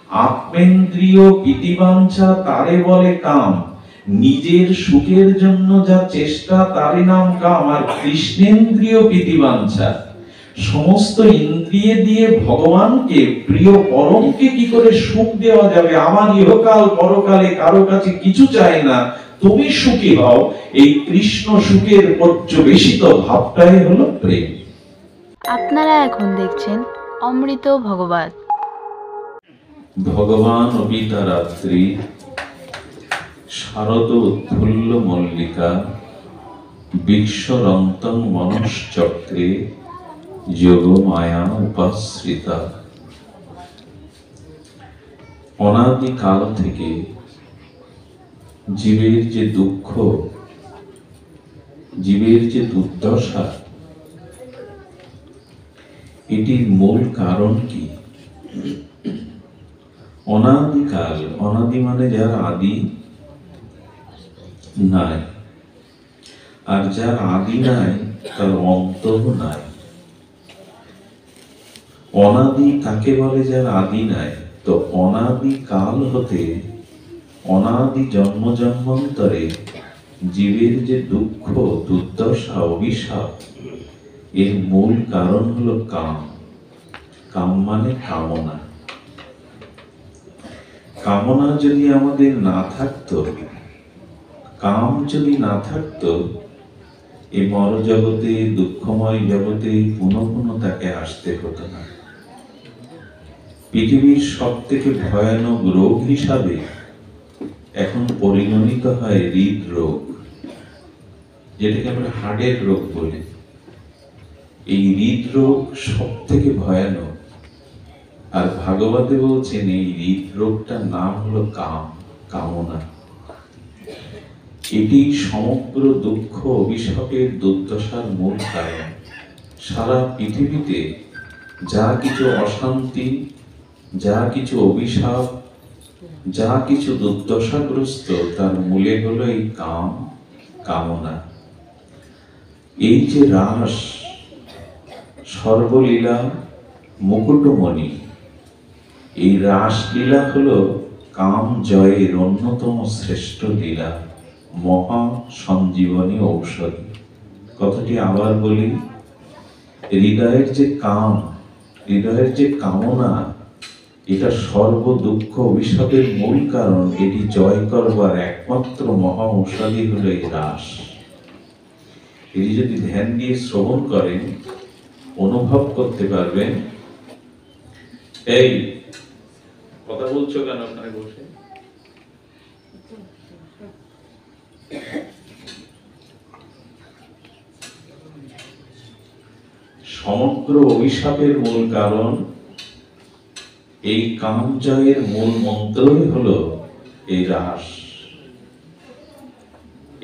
আত্মেন্দ্রিয় প্রীতিবাঞ্ছা তারে বলে কাম, নিজের সুখের জন্য যা চেষ্টা তারই নাম কাম। আর কৃষ্ণেন্দ্রিয় প্রীতিবাঞ্ছা, সমস্ত ইন্দ্রিয় দিয়ে ভগবানকে, প্রিয় পরমকে কি করে সুখ দেওয়া যাবে, আমার ইহকাল পরকালে কারো কাছে কিছু চাই না, তুমি সুখী হও, এই কৃষ্ণ সুখের পর্যবেসিত ভাবটাই হলো প্রেম। আপনারা এখন দেখছেন অমৃত ভগবত। ভগবান অবিতা রাত্রি, শারদ উৎফুল্ল মল্লিকা, বিশ্বরন্তং মনশ্চক্রে, যোগ মায়া উপাশ্রিতা। অনাদিকাল থেকে জীবের যে দুঃখ, জীবের যে দুর্দশা, এটির মূল কারণ কি? অনাদিকাল, অনাদি মানে যার আদি নাই, আর যার আদি নাই তার অন্তও নাই। অনাদি কাকে বলে? যার আদি নাই। তো অনাদি কাল হতে, অনাদি জন্ম জন্মান্তরে জীবের যে দুঃখ, দুর্দশা, অভিশাপ, এর মূল কারণ হলো কাম। কাম মানে কামনা। কামনা যদি আমাদের না থাকতো, কাম যদি না থাকতো, এই মর জগতে, দুঃখময় জগতে পুনঃ পুনঃ তাকে আসতে হতো না। পৃথিবীর সব থেকে ভয়ানক রোগ হিসাবে এখন পরিগণিত হয় হৃদরোগ, যেটাকে আমরা হার্টের রোগ বলি। এই হৃদরোগ সব থেকে ভয়ানক। আর ভাগবতে বলছেন এই হৃদরোগটার নাম হলো কাম, কামনা। এটি সমগ্র দুঃখ, অভিশাপের, দুর্দশার মূল কারণ। সারা পৃথিবীতে যা কিছু অশান্তি, যা কিছু অভিশাপ, যা কিছু দুর্দশাগ্রস্ত, তার মূলে হলো এই কাম, কামনা। এই যে রাস, সর্বলীলা, মুকুটমণি, এই রাসলীলা হলো কাম জয়ের অন্যতম শ্রেষ্ঠ লীলা, মহা সঞ্জীবনী ঔষধি। কথাটি আবার বলি, হৃদয়ের যে কাম, হৃদয়ের যে কামনা, এটা সর্ব দুঃখ অভিশাপের মূল কারণ। এটি জয় করবার একমাত্র মহা ঔষধি হলো এই রাস। এটি যদি ধ্যান দিয়ে শ্রবণ করেন, অনুভব করতে পারবেন। এই কথা বলছো কেন ওখানে বসে? সমগ্র অভিশাপের মূল কারণ এই কাম জয়ের মূল মন্ত্রই হলো এই রাস।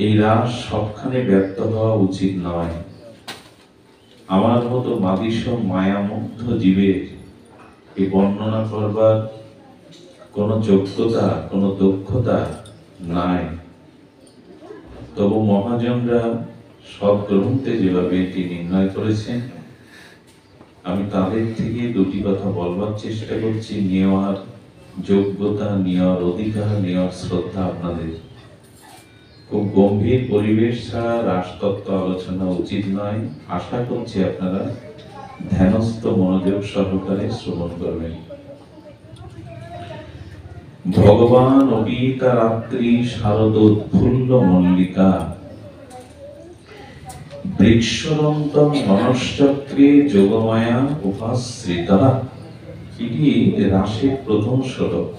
এই রাস সবখানে ব্যর্থ হওয়া উচিত নয়। আমার মতো মাদিস মায়ামুগ্ধ জীবের এই বর্ণনা করবার কোন যোগ্যতা, কোন দক্ষতা নাই। তবু মহাজনরা সব গ্রন্থে যেভাবে এটি নির্ণয় করেছেন, আমি তাদের থেকে দুটি কথা বলবার চেষ্টা করছি। নেওয়ার যোগ্যতা, নেওয়ার অধিকার, নেওয়ার শ্রদ্ধা আপনাদের। খুব গম্ভীর পরিবেশ ছাড়া রাসতত্ত্ব আলোচনা উচিত নয়। আশা করছি আপনারা ধ্যানস্থ মনোযোগ সহকারে শ্রবণ করবেন। ভগবান অবিতা রাত্রি, শারদ উৎফুল্ল মল্লিকা, বৃক্ষরন্তং মনশ্চক্রে, যোগমায়া উপাশ্রিতা। এটি রাসের প্রথম শ্লোক।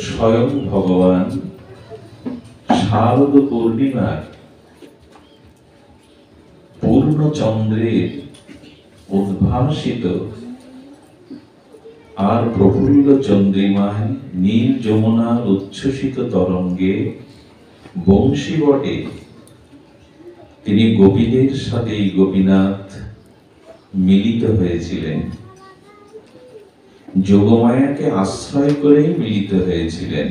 স্বয়ং ভগবান শারদ পূর্ণিমার পূর্ণচন্দ্রের উদ্ভাসিত আর প্রফুল্ল চন্দ্রিমায় নীল যমুনার উচ্ছ্বসিত তরঙ্গে বংশীবটে তিনি গোপীদের সাথে গোপীনাথ মিলিত হয়েছিলেন। যোগমায়াকে আশ্রয় করেই মিলিত হয়েছিলেন।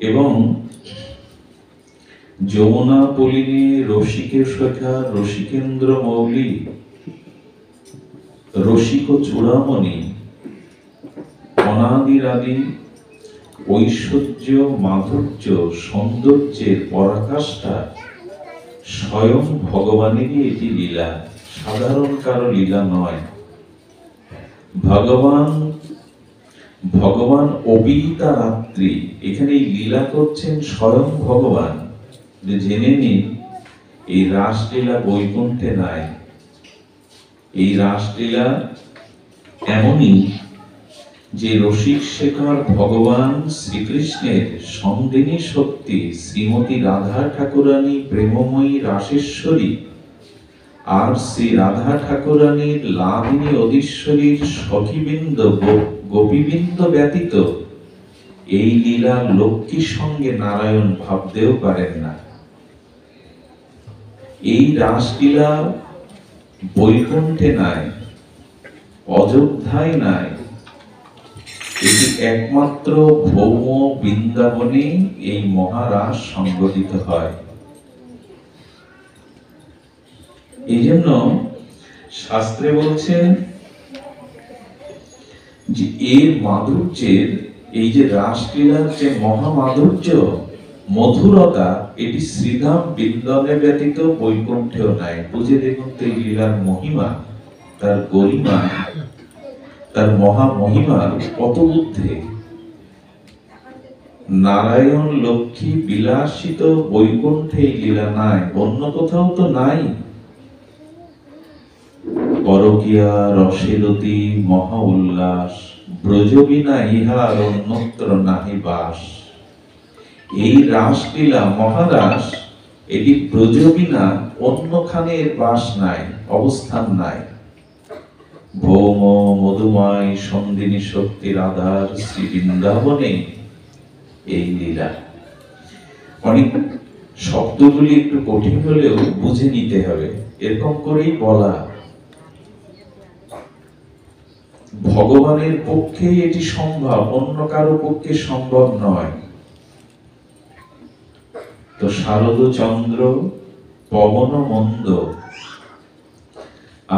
এবং যমুনা পলিনে রসিকের সখা রসিকেন্দ্র মৌলি, রসিক চূড়ামণি অনাদিরাদি ঐশ্বর্য, মাধুর্য, সৌন্দর্যের পরাকাষ্ঠা স্বয়ং ভগবানেরই এটি লীলা, সাধারণ কারো লীলা নয়। ভগবান অবিতা রাত্রি, এখানে এই লীলা করছেন স্বয়ং ভগবান। যে জেনে নিন এই রাসলীলা বৈকুণ্ঠে নাই। এই রাসলীলা এমনই যে রসিক শেখর ভগবান শ্রীকৃষ্ণের সন্দিনী শক্তি শ্রীমতী রাধা ঠাকুরানী প্রেমময়ী রাসেশ্বরী আর শ্রী রাধা ঠাকুরানীর লাভিনী অধীশ্বরীর সখীবৃন্দ গোপীবৃন্দ ব্যতীত এই লীলা লক্ষ্মীর সঙ্গে নারায়ণ ভাবতেও পারেন না। এই রাসলীলা বৈকুণ্ঠে নাই, অযোধ্যায় নাই, এটি একমাত্র ভৌম বৃন্দাবনে এই মহারাস সংগঠিত হয়। এই জন্য শাস্ত্রে বলছেন যে এর মাধুর্যের, এই যে রাসলীলার যে মহামাধুর্য, মধুরতা, এটি শ্রীধাম বৃন্দনে ব্যতীত বৈকুণ্ঠেও নাই। বুঝে দেখুন তো এই লীলার মহিমা, তার গরিমা, তার মহামহিমা কত ঊর্ধ্বে। নারায়ণ লক্ষ্মী বিলাসিত বৈকুণ্ঠে এই লীলা নাই, অন্য কোথাও তো নাই। পরকীয়া রসেলতি মহা উল্লাস, ব্রজবিনা ইহার অন্যত্র নাহি বাস। এই রাসলীলা মহারাস, এটি ব্রজবিনা অন্যখানে এর বাস নাই, অবস্থান নাই। ভৌম মধুময় সন্দিনী শক্তি রাধার শ্রী বৃন্দাবনে এই লীলা। অনেক শব্দগুলি একটু কঠিন হলেও বুঝে নিতে হবে, এরকম করেই বলা। ভগবানের পক্ষে এটি সম্ভব, অন্য কারো পক্ষে সম্ভব নয়। তো শারদ চন্দ্র পবন মন্দ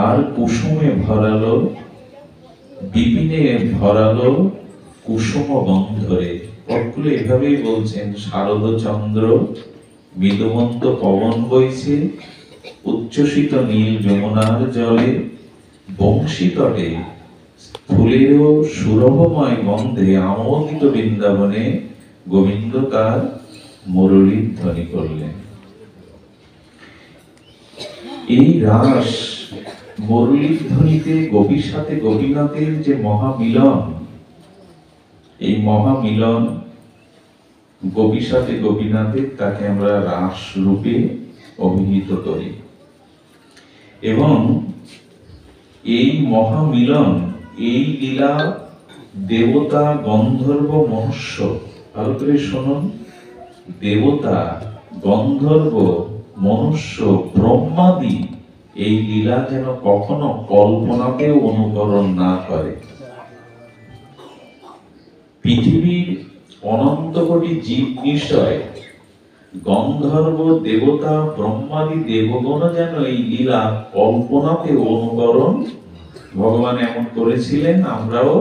আর কুসুমে ভরালো, বিপিনে ভরালো কুসুম গন্ধরে। পদগুলো এভাবেই বলছেন, শারদ চন্দ্র, মৃদুমন্দ পবন বইছে, উচ্ছ্বসিত নীল যমুনার জলে, বংশী তটে ফুলেরও সুরভময় গন্ধে আমোদিত বৃন্দাবনে গোবিন্দ তার মুরলীর ধ্বনি করলেন। এই রাস মুরলীর ধ্বনিতে গোপীর সাথে গোপীনাথের যে মহামিলন, এই মহামিলন গোপীর সাথে গোপীনাথের, তাকে আমরা রাস রূপে অভিহিত করি। এবং এই মহামিলন, এই লীলা দেবতা, গন্ধর্ব, মনুষ্য, ভালো করে শুনুন, দেবতা, গন্ধর্ব, মনুষ্য, ব্রহ্মাদি এই লীলা যেন কখনো কল্পনাতেও অনুকরণ না করে। পৃথিবীর অনন্ত কোটি জীব নিশ্চয় গন্ধর্ব, দেবতা, ব্রহ্মাদি দেবগণ যেন এই লীলা কল্পনাতে অনুকরণ, ভগবান এমন করেছিলেন, আমরাও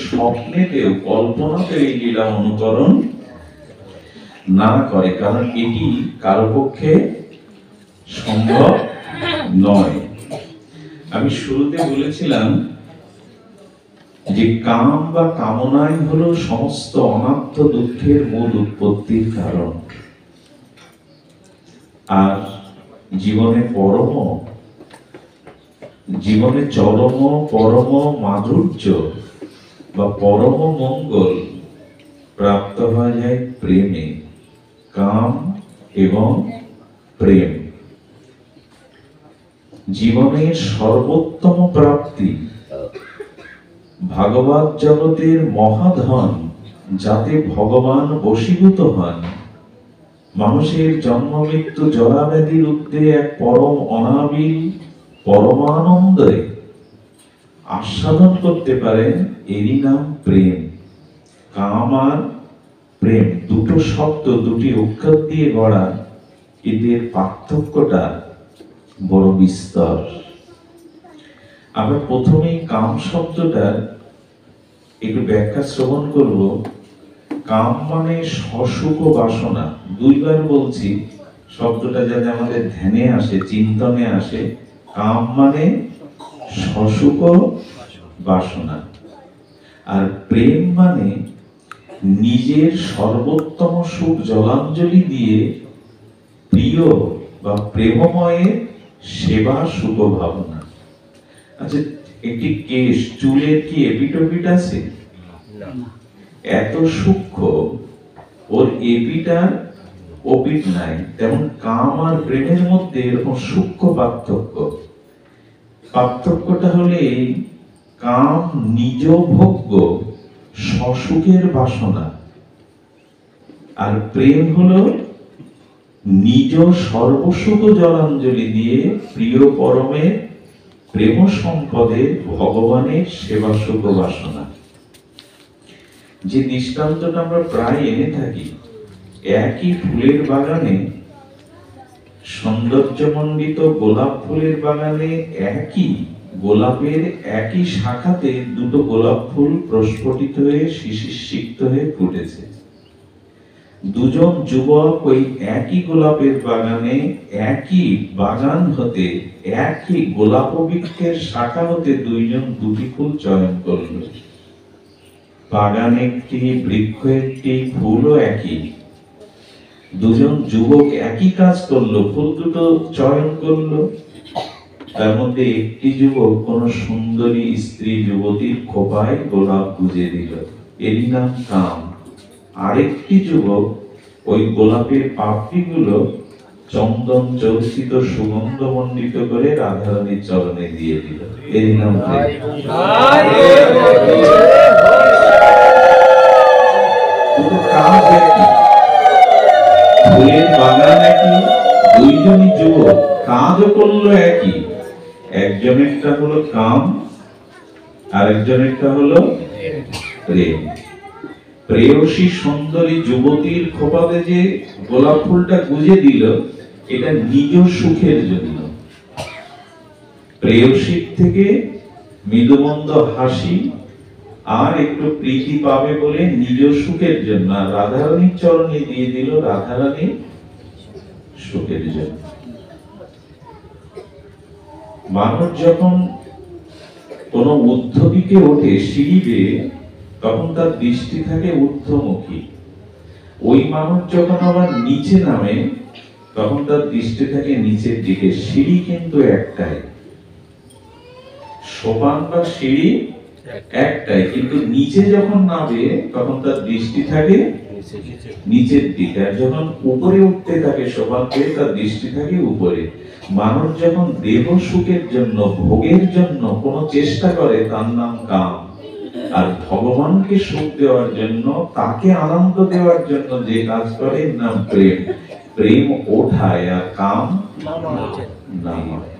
স্বপ্নেতেও কল্পনাতেও এই লীলা অনুকরণ না করে, কারণ এটি কারো পক্ষে সম্ভব নয়। আমি শুরুতে বলেছিলাম যে কাম বা কামনাই হলো সমস্ত অনাত্ম দুঃখের মূল উৎপত্তির কারণ। আর জীবনে চরম পরম মাধুর্য বা পরম মঙ্গল প্রাপ্ত হয়ে যায় প্রেমে। কাম এবং প্রেম জীবনের সর্বোত্তম প্রাপ্তি। ভাগবত জগতের মহাধন, যাতে ভগবান বশীভূত হন, মানুষের জন্ম মৃত্যু জরা ব্যাধির ঊর্ধ্বে এক পরম অনাবিল পরমানন্দে আস্বাদন করতে পারেন, এরই নাম প্রেম। কাম আর প্রেম দুটো শব্দ, দুটি অক্ষর দিয়ে গড়া, এদের পার্থক্যটা বড় বিস্তর। আমরা প্রথমেই কাম শব্দটার একটু ব্যাখ্যা শ্রবণ করব। কাম মানে সসুখ বাসনা। দুইবার বলছি, শব্দটা যাতে আমাদের ধ্যানে আসে, চিন্তনে আসে। কাম মানে সসুখ বাসনা, আর প্রেম মানে নিজের সর্বোত্তম সুখ জলাঞ্জলি দিয়ে প্রিয় বা প্রেমময়ের সেবা সুখ ভাবনা। আচ্ছা, একটি কেশ, চুলের কি এপিটোপিট আছে? এত সূক্ষ্ম, ওর এপিটার ওপিট নাই। তেমন কাম আর প্রেমের মধ্যে এরকম সূক্ষ্ম পার্থক্য। পার্থক্যটা হলে কাম নিজ ভোগ্য সসুখের বাসনা, আর প্রেম হলো নিজ সর্বসুখ জলাঞ্জলি দিয়ে প্রিয় পরমের প্রেম সম্পদের ভগবানের সেবা সুখ বাসনা। যে দৃষ্টান্তটা আমরা প্রায় এনে থাকি, একই ফুলের বাগানে, সৌন্দর্যমণ্ডিত গোলাপ ফুলের বাগানে একই গোলাপের একই শাখাতে দুটো গোলাপ ফুল প্রস্ফুটিত হয়ে শিশিরসিক্ত হয়ে ফুটেছে। দুজন যুবক ওই একই গোলাপের বাগানে, একই বাগান হতে, একই গোলাপ বৃক্ষের শাখা হতে দুইজন দুটি ফুল চয়ন করল। বাগান একটি, বৃক্ষ একটি, ফুলও একই। দুজন যুবক একই কাজ করলো, ফুল দুটো চয়ন করলো। তার মধ্যে একটি যুবক কোন সুন্দরী স্ত্রী যুবতীর খোপায় গোলাপ গুজে দিল, এরই নাম কাম। আরেকটি যুবক ওই গোলাপের পাপড়িগুলো চন্দন চর্চিত সুগন্ধ মণ্ডিত করে রাধারানীর চরণে দিয়ে দিল, এরই নাম প্রেম। কাজ একই, ফুলের বাগান একই, দুইজনই যুবক, কাজও করলো একই। একজনেরটা হলো কাম, আরেকজনেরটা হলো প্রেম। প্রেয়সী সুন্দরী যুবতীর খোপাতে যে গোলাপ ফুলটা গুজে দিল, এটা নিজ সুখের জন্য। প্রেয়সীর থেকে মৃদুমন্দ হাসি আর একটু প্রীতি পাবে বলে নিজ সুখের জন্য, আর রাধারানীর চরণে দিয়ে দিল রাধারানীর সুখের জন্য। মানুষ যখন কোন ঊর্ধ্বদিকে ওঠে সিঁড়ি বেয়ে, তখন তার দৃষ্টি থাকে ঊর্ধ্বমুখী। ওই মানুষ যখন আবার নিচে নামে, তখন তার দৃষ্টি থাকে নিচের দিকে। সিঁড়ি কিন্তু একটাই, সোপান বা সিঁড়ি একটাই, কিন্তু নিচে যখন নামে তখন তার দৃষ্টি থাকে নিচের দিকে, আর যখন উপরে উঠতে থাকে সোপান পেয়ে তার দৃষ্টি থাকে উপরে। মানুষ যখন দেহ সুখের জন্য, ভোগের জন্য কোন চেষ্টা করে, তার নাম কাম। আর ভগবানকে সুখ দেওয়ার জন্য, তাকে আনন্দ দেওয়ার জন্য যে কাজ করে, নাম প্রেম। প্রেম ওঠায় আর কাম নামায়।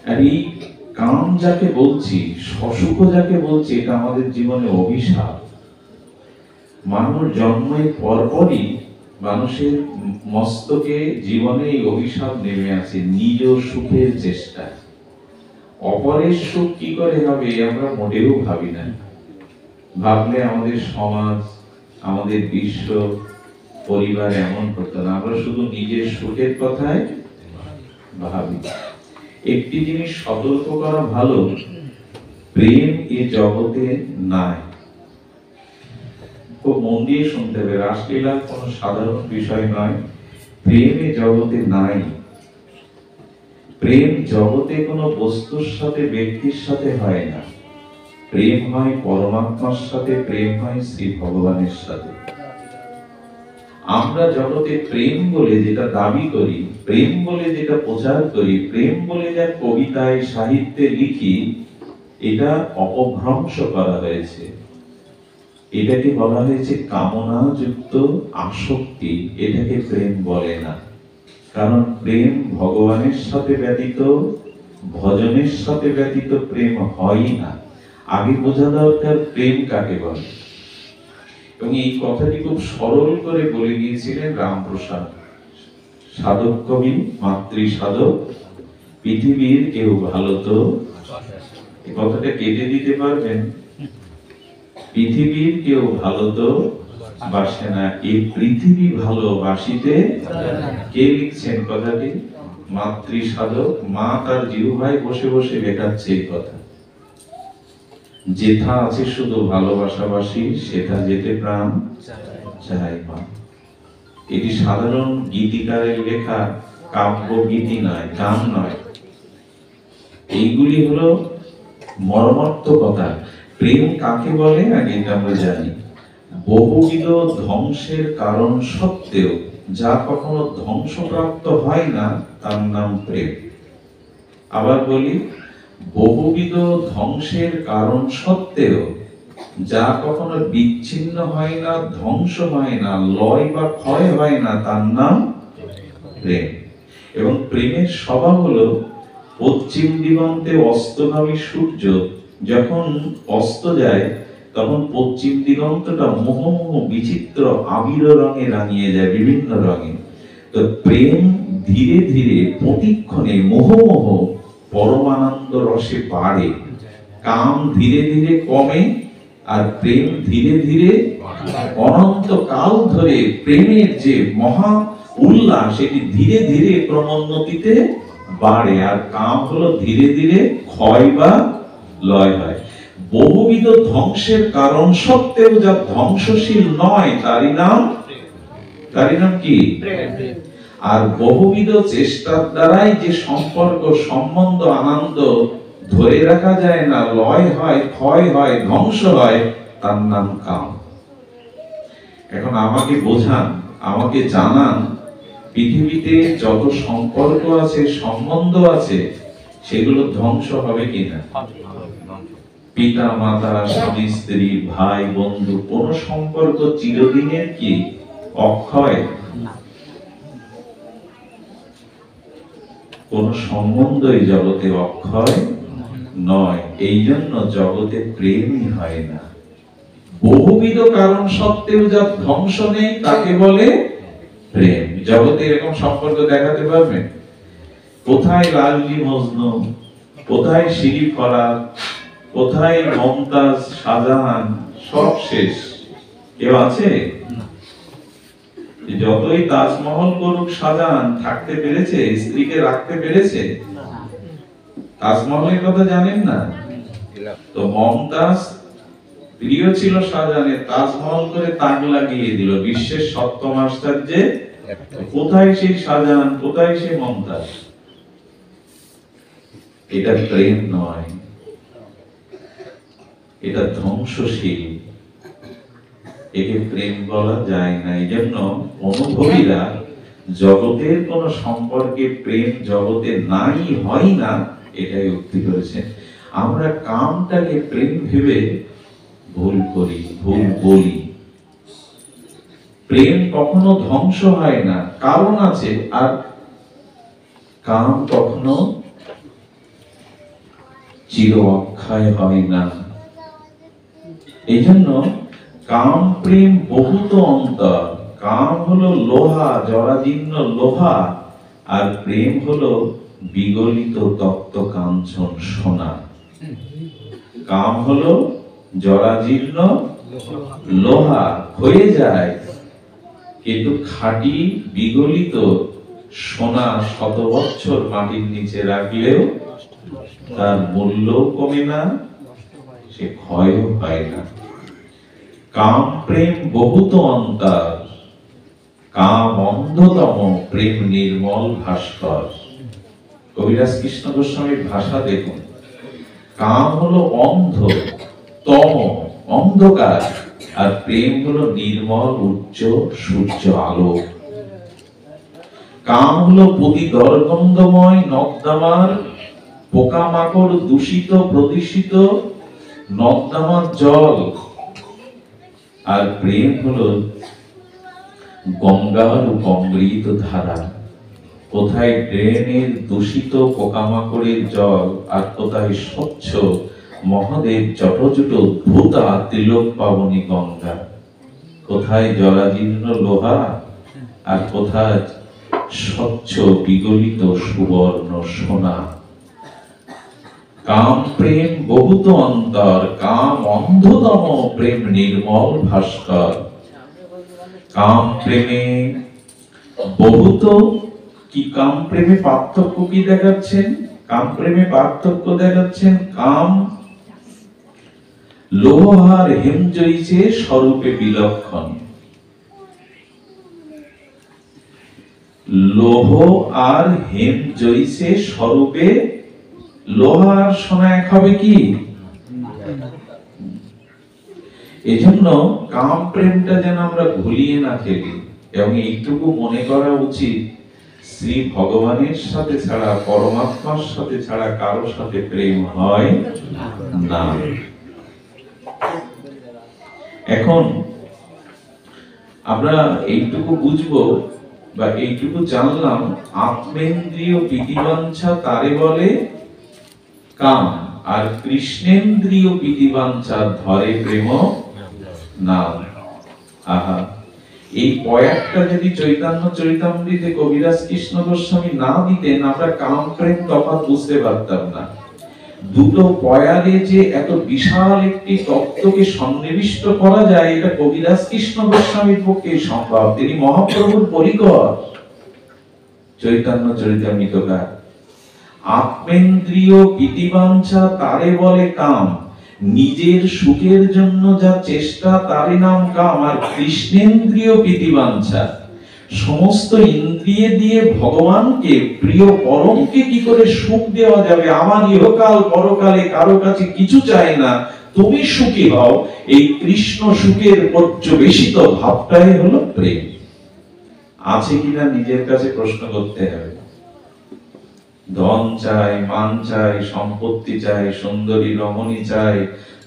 আর এই কাম যাকে বলছি, সসুখ যাকে বলছি, এটা আমাদের জীবনে অভিশাপ। মানুষ জন্মের পরপরই মানুষের মস্তকে জীবনে এই অভিশাপ নেমে আসে, নিজ সুখের চেষ্টা। অপরের সুখ কি করে হবে আমরা মোটেও ভাবি না। ভাবলে আমাদের সমাজ, আমাদের বিশ্ব, পরিবার এমন হতো না। আমরা শুধু নিজের সুখের কথাই ভাবি। একটি জিনিস সতর্ক করা ভালো, প্রেম এ জগতে নাই। খুব মন দিয়ে শুনতে হবে, রাসলীলা কোন সাধারণ বিষয় নয়। প্রেম এ জগতে নাই। প্রেম জগতে কোন বস্তুর সাথে, ব্যক্তির সাথে হয় না। প্রেম হয় পরমাত্মার সাথে, প্রেম হয় শ্রী ভগবানের সাথে। আমরা জগতে প্রেম বলে যেটা দাবি করি, প্রেম বলে যেটা প্রচার করি, প্রেম বলে যা কবিতায় সাহিত্যে লিখি, এটা অপভ্রংশ করা হয়েছে। এটাকে বলা হয়েছে কামনা যুক্ত আসক্তি। এটাকে প্রেম বলে না, কারণ প্রেম ভগবানের সাথে ব্যতীত, ভজনের সাথে ব্যতীত প্রেম হয় না। আগে বোঝা দরকার প্রেম কাকে বলে। এবং এই কথাটি খুব সরল করে বলে গিয়েছিলেন রামপ্রসাদ, সাধক কবি, মাতৃ সাধক। পৃথিবীর কেউ ভালো তো এই কথাটা কেটে দিতে পারবেন? পৃথিবীর কেউ ভালো তো বাসে না, এই পৃথিবী ভালোবাসিতে কে লিখছেন কথাটি? মাতৃ সাধক মা তার জিহ্বায় বসে বসে লেখাচ্ছে এই কথা। যেথা আছে শুধু ভালোবাসাবাসী, সেথা যেতে প্রাণ চায় মা। এটি সাধারণ গীতিকারের লেখা কাব্য গীতি নয়, গান নয়। এইগুলি হলো মর্মার্থ কথা। প্রেম কাকে বলে আগে এটা আমরা জানি। বহুবিধ ধ্বংসের কারণ সত্ত্বেও যা কখনো ধ্বংসপ্রাপ্ত হয় না তার নাম প্রেম। আবার বলি, বহুবিধ ধ্বংসের কারণ সত্ত্বেও যা কখনো বিচ্ছিন্ন হয় না, ধ্বংস হয় না, লয় বা ক্ষয় হয় না তার নাম প্রেম। এবং প্রেমের স্বভাব হলো পশ্চিম দিগন্তে অস্তগামী সূর্য যখন অস্ত যায় তখন পশ্চিম দিগন্তটা মোহমোহ বিচিত্র আবির রঙে রাঙিয়ে যায়, বিভিন্ন রঙে। তো প্রেম ধীরে ধীরে প্রতিক্ষণে মোহমোহ পরমানন্দ রসে বাড়ে। কাম ধীরে ধীরে কমে আর প্রেম ধীরে ধীরে অনন্ত কাল ধরে প্রেমের যে মহা উল্লাস সেটি ধীরে ধীরে ক্রমোন্নতিতে বাড়ে। আর কাম হলো ধীরে ধীরে ক্ষয় বা লয় হয়। বহুবিধ ধ্বংসের কারণ সত্ত্বেও যা ধ্বংসশীল নয় তারই নাম কি? আর বহুবিধ চেষ্টার দ্বারাই যে সম্পর্ক, সম্বন্ধ, আনন্দ ধরে রাখা যায় না, লয় হয়, ক্ষয় হয়, ধ্বংস হয়, তার নাম কাম। এখন আমাকে বোঝান, আমাকে জানান, পৃথিবীতে যত সম্পর্ক আছে, সম্বন্ধ আছে, সেগুলো ধ্বংস হবে কিনা? পিতা মাতা, স্বামী স্ত্রী, ভাই বন্ধু, কোন সম্পর্ক চিরদিনের কি অক্ষয়? কোন সম্বন্ধই জগতে অক্ষয় নয়। এই জন্য জগতে প্রেমই হয় না। বহুবিধ কারণ সত্ত্বেও যা ধ্বংস নেই তাকে বলে প্রেম। জগতে এরকম সম্পর্ক দেখাতে পারবেন? কোথায় লালজি মজনু, কোথায় শিরিফ ফরাত, কোথায় মমতাজ শাহজাহান? সব শেষ। কেউ আছে? যতই তাজমহল করুক শাহজাহান, থাকতে পেরেছে? স্ত্রীকে রাখতে পেরেছে? তাজমহলের কথা জানেন না তো? মমতাজ প্রিয় ছিল শাহজাহানের, তাজমহল করে তাক লাগিয়ে দিল বিশ্বের সপ্তম আশ্চর্যে। কোথায় সেই শাহজাহান, কোথায় সেই মমতাজ? এটা প্রেম নয়, এটা ধ্বংসশীল। একে প্রেম বলা যায় না। এই জন্য অনুভবীরা জগতের কোন সম্পর্কে প্রেম জগতে নাই, হয় না, এটাই উক্তি করেছেন। আমরা কামটাকে প্রেম ভেবে ভুল করি, ভুল বলি। প্রেম কখনো ধ্বংস হয় না, কারণ আছে। আর কাম কখনো চির অক্ষয় হয় না। এই জন্য কাম প্রেম বহুত অন্তর। কাম হলো লোহা, জরাজীর্ণ লোহা, আর প্রেম হলো বিগলিত তপ্ত কাঞ্চন সোনা। কাম হলো জরাজীর্ণ লোহা, হয়ে যায়, কিন্তু খাঁটি বিগলিত সোনা শত বছর মাটির নিচে রাখলেও তার মূল্য কমে না, সে ক্ষয়ও হয় না। কাম প্রেম বহুত অন্তর, কাম অন্ধতম, প্রেম নির্মল ভাস্কর। কবিরাজ কৃষ্ণ গোস্বামীর ভাষা দেখুন। কাম হলো অন্ধ, তম, অন্ধকার, আর প্রেম হলো নির্মল উচ্চ সূর্য আলো। কাম হলো প্রতি দর্গন্ধময় নর্দমার পোকামাকড় দূষিত প্রদূষিত নর্দমার জল, আর প্রেম হলো গঙ্গার অমৃত ধারা। কোথায় ড্রেনের দূষিত পোকামাকড়ের জল, আর কোথায় স্বচ্ছ মহাদেব জটজুট ভূতা তিলক পাবনী গঙ্গা। কোথায় জরাজীর্ণ লোহা, আর কোথায় স্বচ্ছ বিগলিত সুবর্ণ সোনা। কাম প্রেম বহুত অন্তর, কাম অন্ধতম প্রেম নির্মল ভাস্কর। কাম প্রেমে বহুত কি, কাম প্রেমে পার্থক্য কি দেখাচ্ছেন? কাম প্রেমে পার্থক্য দেখাচ্ছেন, কাম লোহ আর হেম জয়ীছে স্বরূপে বিলক্ষণ। লোহ আর হেম জয়ীছে স্বরূপে, লোহ আর সোনা এক হবে কি? এই জন্য কাম প্রেমটা যেন আমরা ভুলিয়ে না ফেলি, এবং এইটুকু মনে করা উচিত, শ্রী ভগবানের সাথে ছাড়া, পরমাত্মার সাথে ছাড়া কারোর সাথে প্রেম হয় না। এখন আমরা এইটুকু বুঝবো বা এইটুকু জানলাম, আত্মেন্দ্রিয় প্রীতিবাঞ্ছা তারে বলে কাম, আর কৃষ্ণেন্দ্রিয় প্রীতিবাঞ্ছা ধরে প্রেম নাম। আহা, এই কয়েকটা যদি চৈতন্য চরিতামৃতে কবিরাজ কৃষ্ণ গোস্বামী না দিতেন, আমরা কাম প্রেম তফাৎ বুঝতে পারতাম না। দুটো পয়ারে যে এত বিশাল একটি তত্ত্বকে সন্নিবিষ্ট করা যায়, এটা কবিরাজ কৃষ্ণ গোস্বামীর পক্ষে সম্ভব। তিনি মহাপ্রভুর পরিকর চৈতন্য চরিতামৃতকার। আত্মেন্দ্রিয় প্রীতিবাঞ্ছা তারে বলে কাম, নিজের সুখের জন্য যা চেষ্টা তারই নাম কাম। আর কৃষ্ণেন্দ্রিয় প্রীতিবাঞ্ছা, সমস্ত ইন্দ্রিয় দিয়ে ভগবানকে, প্রিয় পরমকে কি করে সুখ দেওয়া যাবে, আমার ইহকাল পরকালে কারো কাছে কিছু চাই না, তুমি সুখী হও, এই কৃষ্ণ সুখের পর্যবেশিত ভাবটাই হলো প্রেম। আছে কিনা নিজের কাছে প্রশ্ন করতে হবে। ধন চাই, মান চাই, সম্পত্তি চাই, সুন্দরী রমণী চাই,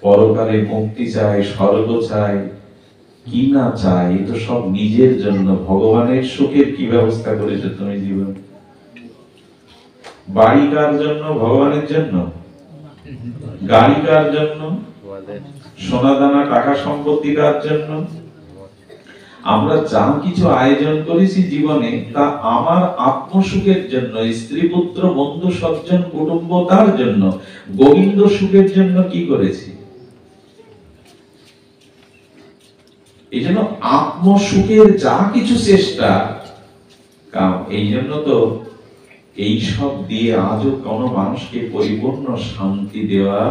পরকালে মুক্তি চাই, স্বর্গ চাই, কি না চাই, তো সব নিজের জন্য। ভগবানের সুখের কি ব্যবস্থা করেছো তুমি জীবন? বাড়ি কার জন্য? ভগবানের জন্য। গাড়ি কার জন্য? সোনা দানা টাকা সম্পত্তি কার জন্য? আমরা যা কিছু আয়োজন করেছি জীবনে, তা আমার আত্মসুখের জন্য, স্ত্রী পুত্র বন্ধু সজ্জন কুটুম্ব তার জন্য। গোবিন্দ সুখের জন্য কি করেছি? এই জন্য আত্মসুখের যা কিছু চেষ্টা, এই জন্য তো এই সব দিয়ে আজও কোন মানুষকে পরিপূর্ণ শান্তি দেওয়া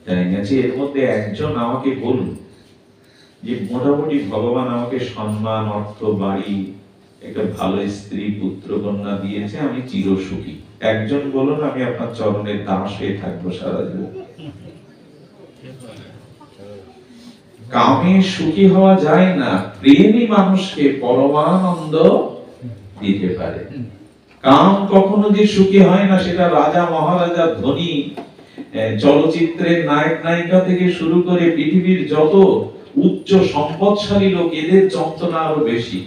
যায় না। এর মধ্যে একজন আমাকে বলুন যে মোটামুটি ভগবান আমাকে সম্মান, অর্থ, বাড়ি, একটা ভালো স্ত্রী পুত্র কন্যা দিয়েছে, আমি চিরসুখী। একজন বলুন আমি আপনার চরণের দাস হয়ে থাকবো সারা জীবন। কামে সুখী হওয়া যায় না, প্রেমই মানুষকে পরমানন্দ দিতে পারে। কাম কখনো যে সুখী হয় না, সেটা রাজা মহারাজা, ধনী, চলচ্চিত্রের নায়ক নায়িকা থেকে শুরু করে পৃথিবীর যত উচ্চ সম্পদশালী লোক, এদের যন্ত্রণা আরো বেশি,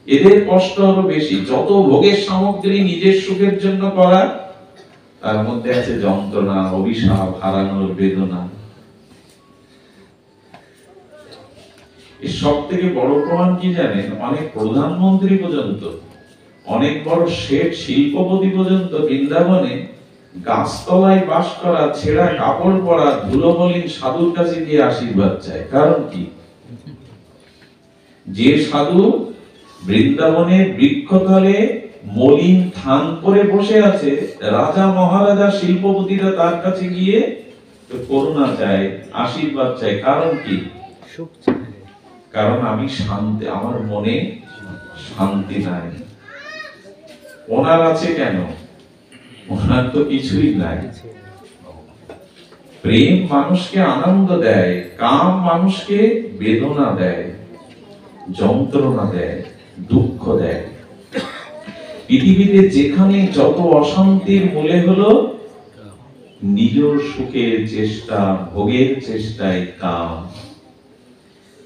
এদের কষ্ট আরো বেশি। যত ভোগের সামগ্রী নিজের সুখের জন্য করা, তার মধ্যে আছে যন্ত্রণা, অভিশাপ, হারানোর বেদনা। এর সব থেকে বড় প্রমাণ কি জানেন? অনেক প্রধানমন্ত্রী পর্যন্ত, অনেক বড় শেঠ শিল্পপতি পর্যন্ত বৃন্দাবনে গাছতলায় বাস করা, ছেঁড়া কাপড় পরা, ধুলোমলিন সাধুর কাছে গিয়ে আশীর্বাদ চায়। কারণ কি? যে সাধু বৃন্দাবনের বৃক্ষতলে মলিন থান করে বসে আছে, রাজা মহারাজা শিল্পপতিরা তার কাছে গিয়ে করুণা চায়, আশীর্বাদ চায়। কারণ কি? কারণ আমি শান্তি, আমার মনে শান্তি নাই। ওনার আছে কেন? ওনার তো কিছুই নাই। প্রেম মানুষকে আনন্দ দেয়, কাম মানুষকে বেদনা দেয়, যন্ত্রণা দেয়, দুঃখ দেয়। পৃথিবীতে যেখানে যত অশান্তির মূলে হলো নিজ সুখের চেষ্টা, ভোগের চেষ্টায় কাম।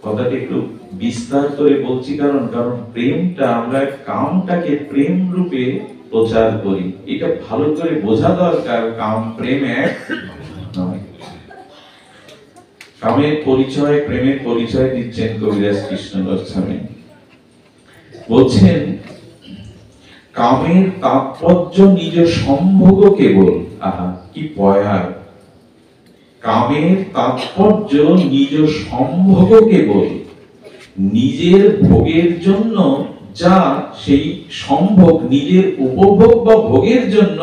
কথাটা একটু বিস্তার করে বলছি, কারণ প্রেমটা, আমরা কামটাকে প্রেম রূপে প্রচার করি, এটা ভালো করে বোঝা দরকার। কাম প্রেম এক নয়। কামের পরিচয়, প্রেমের পরিচয় দিচ্ছেন কবিরাজ কৃষ্ণ গোস্বামী। বলছেন কামের তাৎপর্য নিজ সম্ভোগ কেবল, আহা কি পয়া। কামের তাৎপর্য নিজ সম্ভোগ কেবল, নিজের ভোগের জন্য যা সেই সম্ভোগ নিজের উপভোগ বা ভোগের জন্য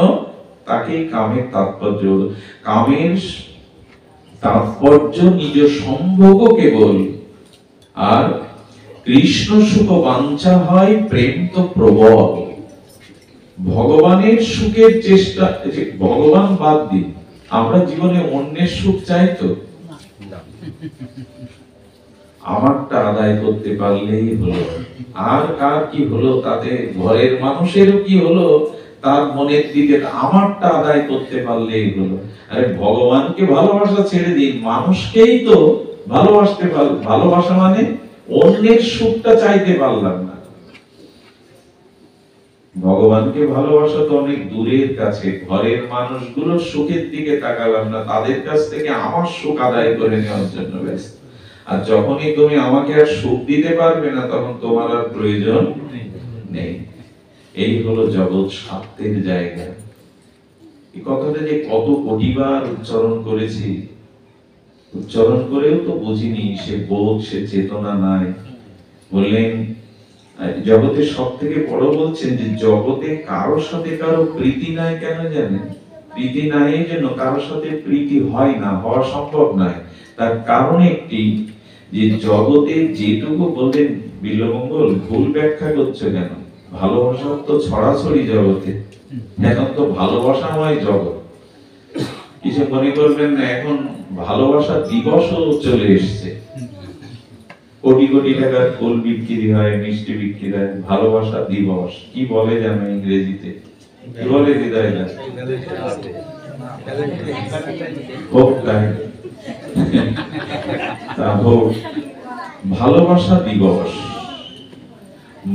তাকে কামের তাৎপর্য। কামের তাৎপর্য নিজ সম্ভোগ কেবল, আর কৃষ্ণ সুখ বাঞ্ছা হয় প্রেম তো প্রবল। ভগবানের সুখের চেষ্টা, ভগবান বাদ দিন, আমরা জীবনে অন্যের সুখ চাই তো? আমারটা আদায় করতে পারলেই হলো, আর কার কি হলো তাতে, ঘরের মানুষেরও কি হলো তার মনের দিকে, আমারটা আদায় করতে পারলেই হলো। আরে ভগবানকে ভালোবাসা ছেড়ে দিন, মানুষকেই তো ভালোবাসতে ভালোবাসা মানে অন্যের সুখটা চাইতে পারলাম না। ভগবানকে ভালোবাসা তো অনেক দূরের কাছে, ঘরের মানুষগুলোর সুখের দিকে তাকালাম না, তাদের কাছ থেকে আমার সুখ আদায় করে নেওয়ার জন্য ব্যস্ত। আর যখনই তুমি আমাকে আর সুখ দিতে পারবে না, তখন তোমার আর প্রয়োজন নেই। এই হলো জগৎ স্বার্থের জায়গা। এই কথাটা যে কত কোটিবার উচ্চারণ করেছি, উচ্চারণ করেও তো বুঝিনি, সে বোধ সে চেতনা নাই। বললেন জগতের সব থেকে বড় বলছেন যে জগতে কারোর সাথে কারো প্রীতি নাই। কেন জানেন? প্রীতি নাই এই জন্য, কারোর সাথে প্রীতি হয় না, হওয়া সম্ভব নয়। তার কারণ একটি, যে জগতে যেটুকু বললেন বিল্বমঙ্গল, ভুল ব্যাখ্যা করছে কেন? ভালোবাসা তো ছড়াছড়ি জগতে, এখন তো ভালোবাসাময় জগৎ। কিছু মনে করবেন না, এখন ভালোবাসা দিবসও চলে এসছে। কোটি কোটি টাকার ফুল বিক্রি হয়, মিষ্টি বিক্রি হয়, ভালোবাসা দিবস। কি বলে জানো ইংরেজিতে? কি বলে হৃদয় দা? ভালোবাসা দিবস।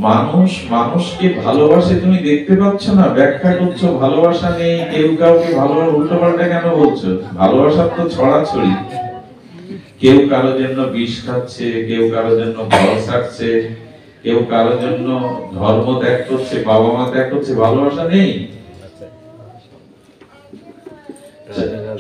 মানুষ মানুষকে ভালোবাসে, তুমি দেখতে পাচ্ছ না? ব্যাখ্যা করছো ভালোবাসা নেই, কেউ কাউকে ভালোবাসা, উল্টো পাল্টা কেন বলছো? ভালোবাসা তো ছড়াছড়ি। কেউ কারোর জন্য বিষ খাচ্ছে, কেউ কারোর জন্য ঘর ছাড়ছে, কেউ কারোর জন্য ধর্ম ত্যাগ করছে, বাবা মা ত্যাগ করছে। ভালোবাসা নেই?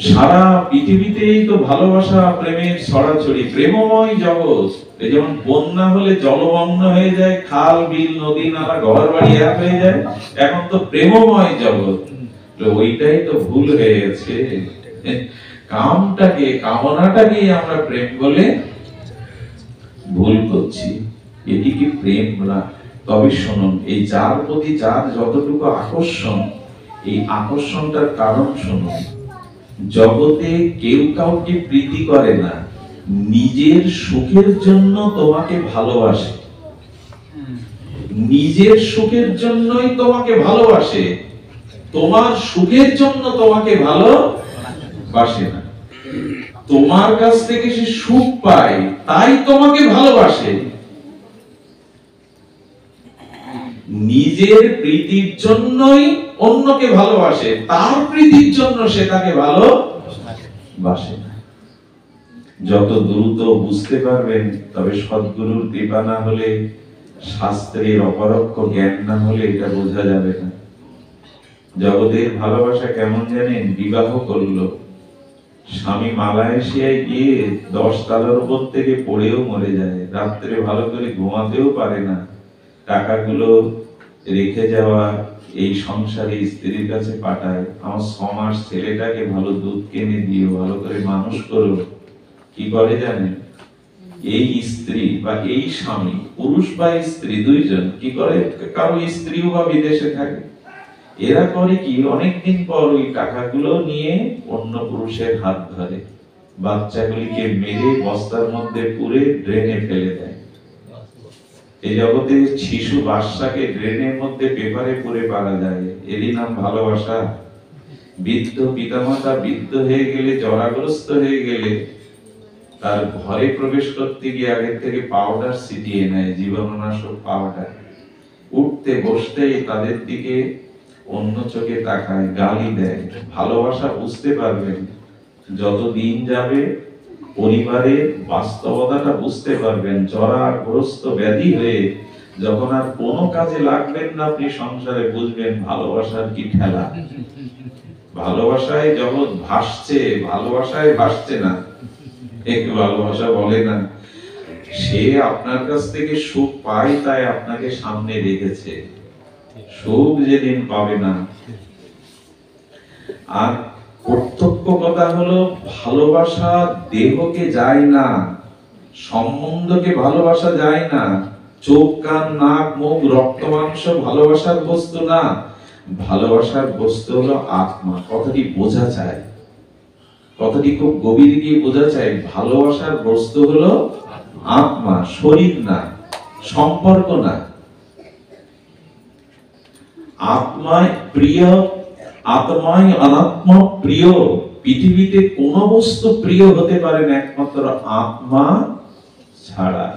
সারা পৃথিবীতেই তো ভালোবাসা প্রেমের ছড়াছড়ি, প্রেমময় জগৎ। এই যেমন বন্যা হলে জলমগ্ন হয়ে যায়, খাল বিল নদী নালা ঘর বাড়ি এক হয়ে যায়, এখন তো প্রেমময় জগৎ। তো ওইটাই তো ভুল হয়ে গেছে। কামটাকে, কামনাটাকে আমরা প্রেম বলে ভুল করছি। এটি কি প্রেম না? তবে শুনুন, এই যার প্রতি যার যতটুকু আকর্ষণ, এই আকর্ষণটার কারণ শুনুন। জগতে কেউ কাউকে প্রীতি করে না, নিজের সুখের জন্য তোমাকে ভালোবাসে, নিজের সুখের জন্যই তোমাকে ভালোবাসে, তোমার সুখের জন্য তোমাকে ভালোবাসে না। তোমার কাছ থেকে সে সুখ পায়, তাই তোমাকে ভালোবাসে। নিজের প্রীতির জন্যই অন্যকে ভালোবাসে, তার প্রীতির জন্য সে তাকে ভালোবাসে না। যত দ্রুত বুঝতে পারবেন, তবে সদ্গুরুর কৃপা না হলে, শাস্ত্রের অপরোক্ষ জ্ঞান না হলে এটা বোঝা যাবে না। জগতের ভালোবাসা কেমন জানেন? বিবাহ করলো, স্বামী মালয়েশিয়ায় গিয়ে 10 তলার উপর থেকে পড়েও মরে যায়, রাত্রে ভালো করে ঘুমাতেও পারে না। টাকাগুলো রেখে যাওয়া এই সংসারে স্ত্রীর কাছে পাঠায়, আমার 6 মাস ছেলেটাকে ভালো দুধ কিনে দিও, ভালো করে মানুষ করো। কি করে জানেন? এই স্ত্রী বা এই স্বামী, পুরুষ বা স্ত্রী দুইজন কি করে, কারো স্ত্রীও বা বিদেশে থাকে, এরা করে কি, অনেকদিন পর ওই টাকাগুলো নিয়ে অন্য পুরুষের হাত ধরে, বাচ্চাগুলিকে মেরে বস্তার মধ্যে পুরে ড্রেনে ফেলে দেয়। এই জগতে শিশু বাচ্চাকে ড্রেনের মধ্যে পেপারে পুরে পারা যায়, এরই নাম ভালোবাসা? বৃদ্ধ পিতামাতা বৃদ্ধ হয়ে গেলে, জরাগ্রস্ত হয়ে গেলে, তার ঘরে প্রবেশ করতে গিয়ে আগে থেকে পাউডার ছিটিয়ে নেয়, জীবাণুনাশক পাউডার। উঠতে বসতেই তাদের দিকে অন্য চোখে তাকায়, গালি দেয়। ভালোবাসা বুঝতে পারবেন যত দিন যাবে, পরিবারের বাস্তবতাটা বুঝতে পারবেন। জরাগ্রস্ত ব্যাধি হয়ে যখন আর কোনো কাজে লাগবেন না আপনি সংসারে, বুঝবেন ভালোবাসার কি ঠেলা। ভালোবাসায় জগৎ ভাসছে, ভালোবাসায় ভাসছে না। একটু ভালোবাসা বলে না, সে আপনার কাছ থেকে সুখ পায় তাই আপনাকে সামনে রেখেছে, সুখ যেদিন পাবে না। আর প্রত্যক্ষ কথা হলো, ভালোবাসা দেহকে যায় না, সম্বন্ধকে ভালোবাসা যায় না। চোখ, কান, নাক, মুখ, রক্ত, মাংস ভালোবাসার বস্তু না। ভালোবাসার বস্তু হলো আত্মা। কথাটি বোঝা চাই, কথাটি খুব গভীরে গিয়ে বোঝা চাই। ভালোবাসার বস্তু হলো আত্মা, শরীর না, সম্পর্ক না। আত্মায় প্রিয়, আত্মায় অনাত্ম প্রিয়। পৃথিবীতে কোন বস্তু প্রিয় হতে পারে না একমাত্র আত্মা ছাড়া।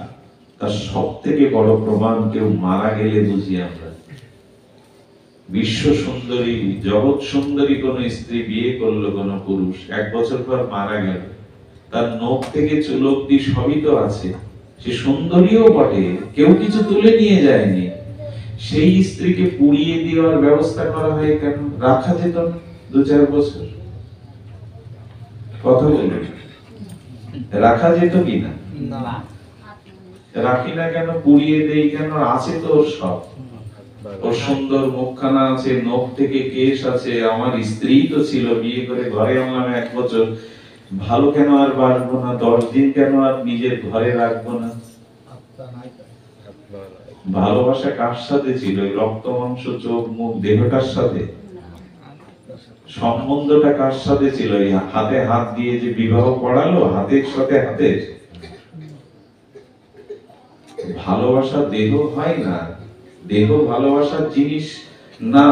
তার সব থেকে বড় প্রমাণ কেউ মারা গেলে বুঝি আমরা। বিশ্ব সুন্দরী, জগৎ সুন্দরী কোন স্ত্রী বিয়ে করলো কোন পুরুষ, 1 বছর পর মারা গেল, তার নখ থেকে চুল অব্দি সবই তো আছে, সে সুন্দরীও বটে, কেউ কিছু তুলে নিয়ে যায়নি। সেই স্ত্রীকে পুড়িয়ে দেওয়ার ব্যবস্থা করা হয় কেন? রাখা যেত না 2-4 বছর? কথা বলুন, রাখা যেত কিনা? রাখি না কেন? পুড়িয়ে দেই কেন? আছে তো ওর সব, ওর সুন্দর মুখখানা আছে, নখ থেকে কেশ আছে। আমার স্ত্রী তো ছিল, বিয়ে করে ঘরে আনলাম 1 বছর, ভালো কেন আর বাসবো না? 10 দিন কেন আর নিজের ঘরে রাখবো না? ভালোবাসা কার সাথে ছিল? রক্ত, মাংস, চোখ, মুখ, দেহটার সাথে। সম্বন্ধটা কার সাথে ছিল? হাতে হাত দিয়ে যে বিবাহ পড়ালো, হাতের সাথে হাতে। ভালোবাসা দেহ হয় না, দেহ ভালোবাসার জিনিস না।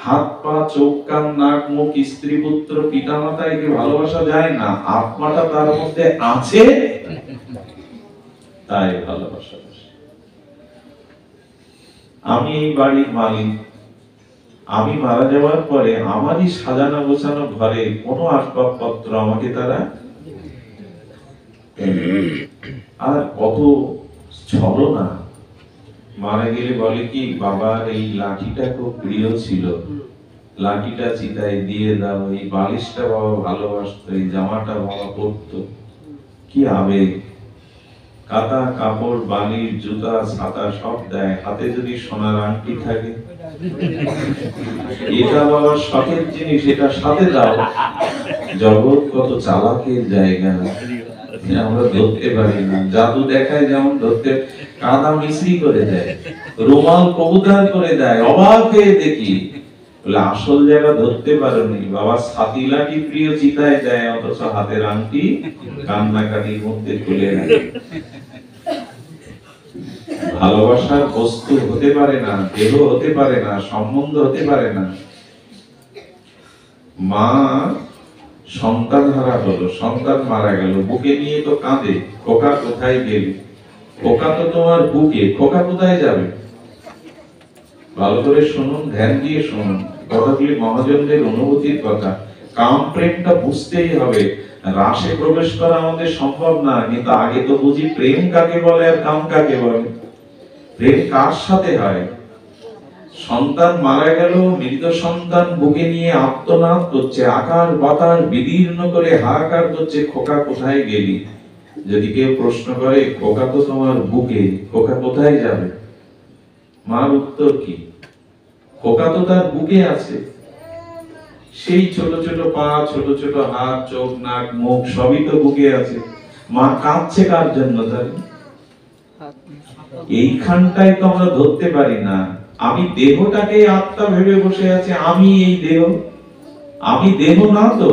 হাত, পা, চোখ, কান, নাক, মুখ, স্ত্রী, পুত্র, পিতা, মাতা, একে ভালোবাসা যায় না। আত্মাটা তার মধ্যে আছে, তাই ভালোবাসা। আমি এই বাড়ির মালিক, আমি মারা যাওয়ার পরে আমারই সাজানো গোছানো ঘরে কোনো আসবাবপত্র আমাকে তারা, আর কত ছলনা। মারা গেলে বলে কি, বাবার এই লাঠিটা খুব প্রিয় ছিল, লাঠিটা চিতায় দিয়ে দাও, এই বালিশটা বাবা ভালোবাসতো, এই জামাটা বাবা পরতো। কি আবেগ! কাঁথা, কাপড়, বালিশ, জুতা, ছাতা সব দেয়। হাতে যদি সোনার আংটি থাকে, এটা বাবার শখের জিনিস, এটা সাথে দাও। জগৎ কত চালাকের জায়গা, আমরা ধরতে পারি না। জাদু দেখায় যেমন ধরতে, কাদা মিশ্রি করে দেয়, রুমাল কবুতর করে দেয়, অবাক হয়ে দেখি। বলে আসল জায়গা ধরতে পারোনি। বাবা ছাতি লাঠি প্রিয়, চিতায় দেয়, অথচ হাতের আংটি কান্নাকাটির মধ্যে তুলে রাখে। ভালোবাসার বস্তু হতে পারে না, দেহ হতে পারে না, সম্বন্ধ হতে পারে না। মা সন্তান হারা হলো, সন্তান মারা গেল, বুকে নিয়ে তো কাঁদে, খোকা কোথায় গেল? খোকা তো তোমার বুকে, খোকা কোথায় যাবে? ভালো করে শুনুন, ধ্যান দিয়ে শুনুন, কথাগুলি মহাজনদের অনুভূতির কথা। কাম প্রেমটা বুঝতেই হবে। রাসে প্রবেশ করা আমাদের সম্ভব না, কিন্তু আগে তো বুঝি প্রেম কাকে বলে আর কাম কাকে বলে। প্রেম কার সাথে হয়? সন্তান মারা গেল, মৃত সন্তান বুকে নিয়ে আর্তনাদ করছে, আকার বাতাস বিদীর্ণ করে হাহাকার করছে, খোকা কোথায় গেলি? যদি কেউ প্রশ্ন করে, খোকা তো তোমার বুকে, খোকা কোথায় যাবে? মার উত্তর কি? খোকা তো তার বুকে আছে। সেই ছোট ছোট পা, ছোট ছোট হাত, চোখ, নাক, মুখ সবই তো বুকে আছে। মা কাঁদছে কার জন্য? তার এইখানটাই তো আমরা ধরতে পারি না। আমি দেহটাকে আত্মা ভেবে বসে আছি, আমি এই দেহ, আমি দেহ না তো।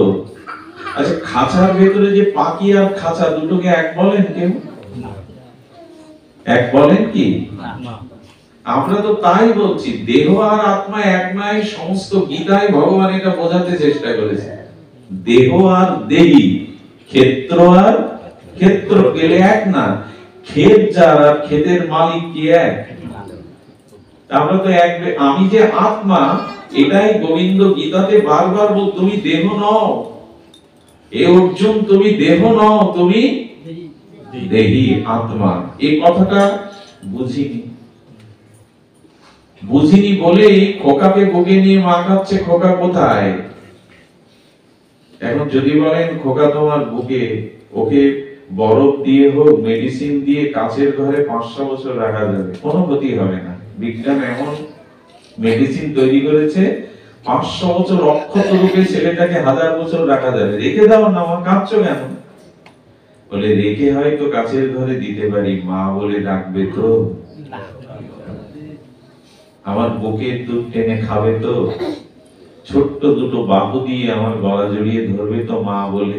আচ্ছা, খাঁচার ভেতরে যে পাখি আর খাঁচা, দুটোকে এক বলেন কেউ? এক বলেন কি? আমরা তো তাই বলছি, দেহ আর আত্মা এক নয়। সমস্ত গীতায় ভগবান এটা বোঝাতে চেষ্টা করেছে। দেহ আর দেহী, ক্ষেত্র আর ক্ষেত্র গেলে এক না। ক্ষেত যার আর ক্ষেতের মালিক কি এক? আমরা তো এক। আমি যে আত্মা, এটাই গোবিন্দ গীতাতে বারবার বল, তুমি দেহ নও। এ অর্জুন, তুমি দেহ নও, তুমি দেহী আত্মা। এই কথাটা বুঝিনি বলেই খোকাকে বুকে নিয়ে মা কাঁদছে, খোকা কোথায়? এখন যদি বলেন খোকা তোমার বুকে ওকে বরফ দিয়ে হোক মেডিসিন দিয়ে কাচের ঘরে 500 বছর রাখা যাবে, কোনো ক্ষতি হবে না। বিজ্ঞান এমন মেডিসিন তৈরি করেছে 500 বছর অক্ষত রূপে ছেলেটাকে 1000 বছর রাখা যাবে। রেখে দাও না, আমার কাঁদছো কেন? বলে রেখে হয়তো কাচের ঘরে দিতে পারি, মা বলে ডাকবে তো, আমার বুকের দুধ টেনে খাবে তো, ছোট্ট দুটো বাহু দিয়ে আমার গলা জড়িয়ে ধরবে তো মা বলে।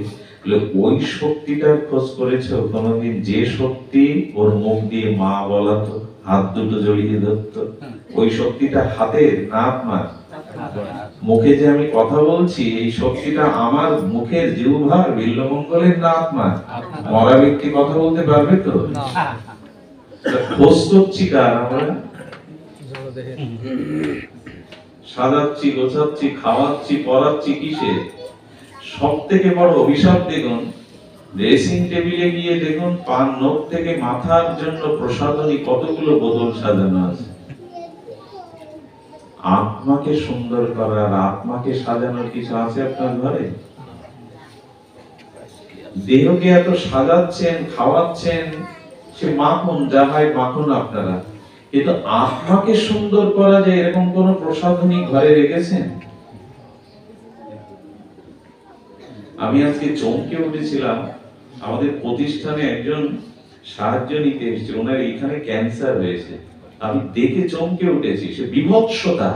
ওই শক্তিটার খোঁজ করেছো কোনদিন? যে শক্তি ওর মুখ দিয়ে মা বলাতো, হাত দুটো জড়িয়ে ধরতো, ওই শক্তিটা হাতের না আপনার? মুখে যে আমি কথা বলছি এই শক্তিটা আমার মুখের জিহ্বার বিল্বমঙ্গলের না আপনার? মরা ব্যক্তি কথা বলতে পারবে তো? খোঁজ করছি কার আমরা? সাজাচ্ছি, গোছাচ্ছি, খাওয়াচ্ছি, পড়াচ্ছি কিসে? সব থেকে বড় অভিশাপ দেখুন, ড্রেসিং টেবিলে গিয়ে দেখুন পান নখ থেকে মাথার জন্য প্রসাধনী কতগুলো বোতল সাজানো আছে। আত্মাকে সুন্দর করার, আত্মাকে সাজানোর কিছু আছে আপনার ঘরে? দেহকে এত সাজাচ্ছেন, খাওয়াচ্ছেন, সে মাখন, যা হয় মাখন আপনারা, কিন্তু আত্মাকে সুন্দর করা যায় এরকম কোন প্রসাধনী ঘরে রেখেছেন? আমি আজকে চমকে উঠেছিলাম, আমাদের প্রতিষ্ঠানে একজন সাহায্য নিতে এসেছিল, ওনার এখানে ক্যান্সার হয়েছে। আমি দেখে চমকে উঠেছি, সে বিভৎসতা।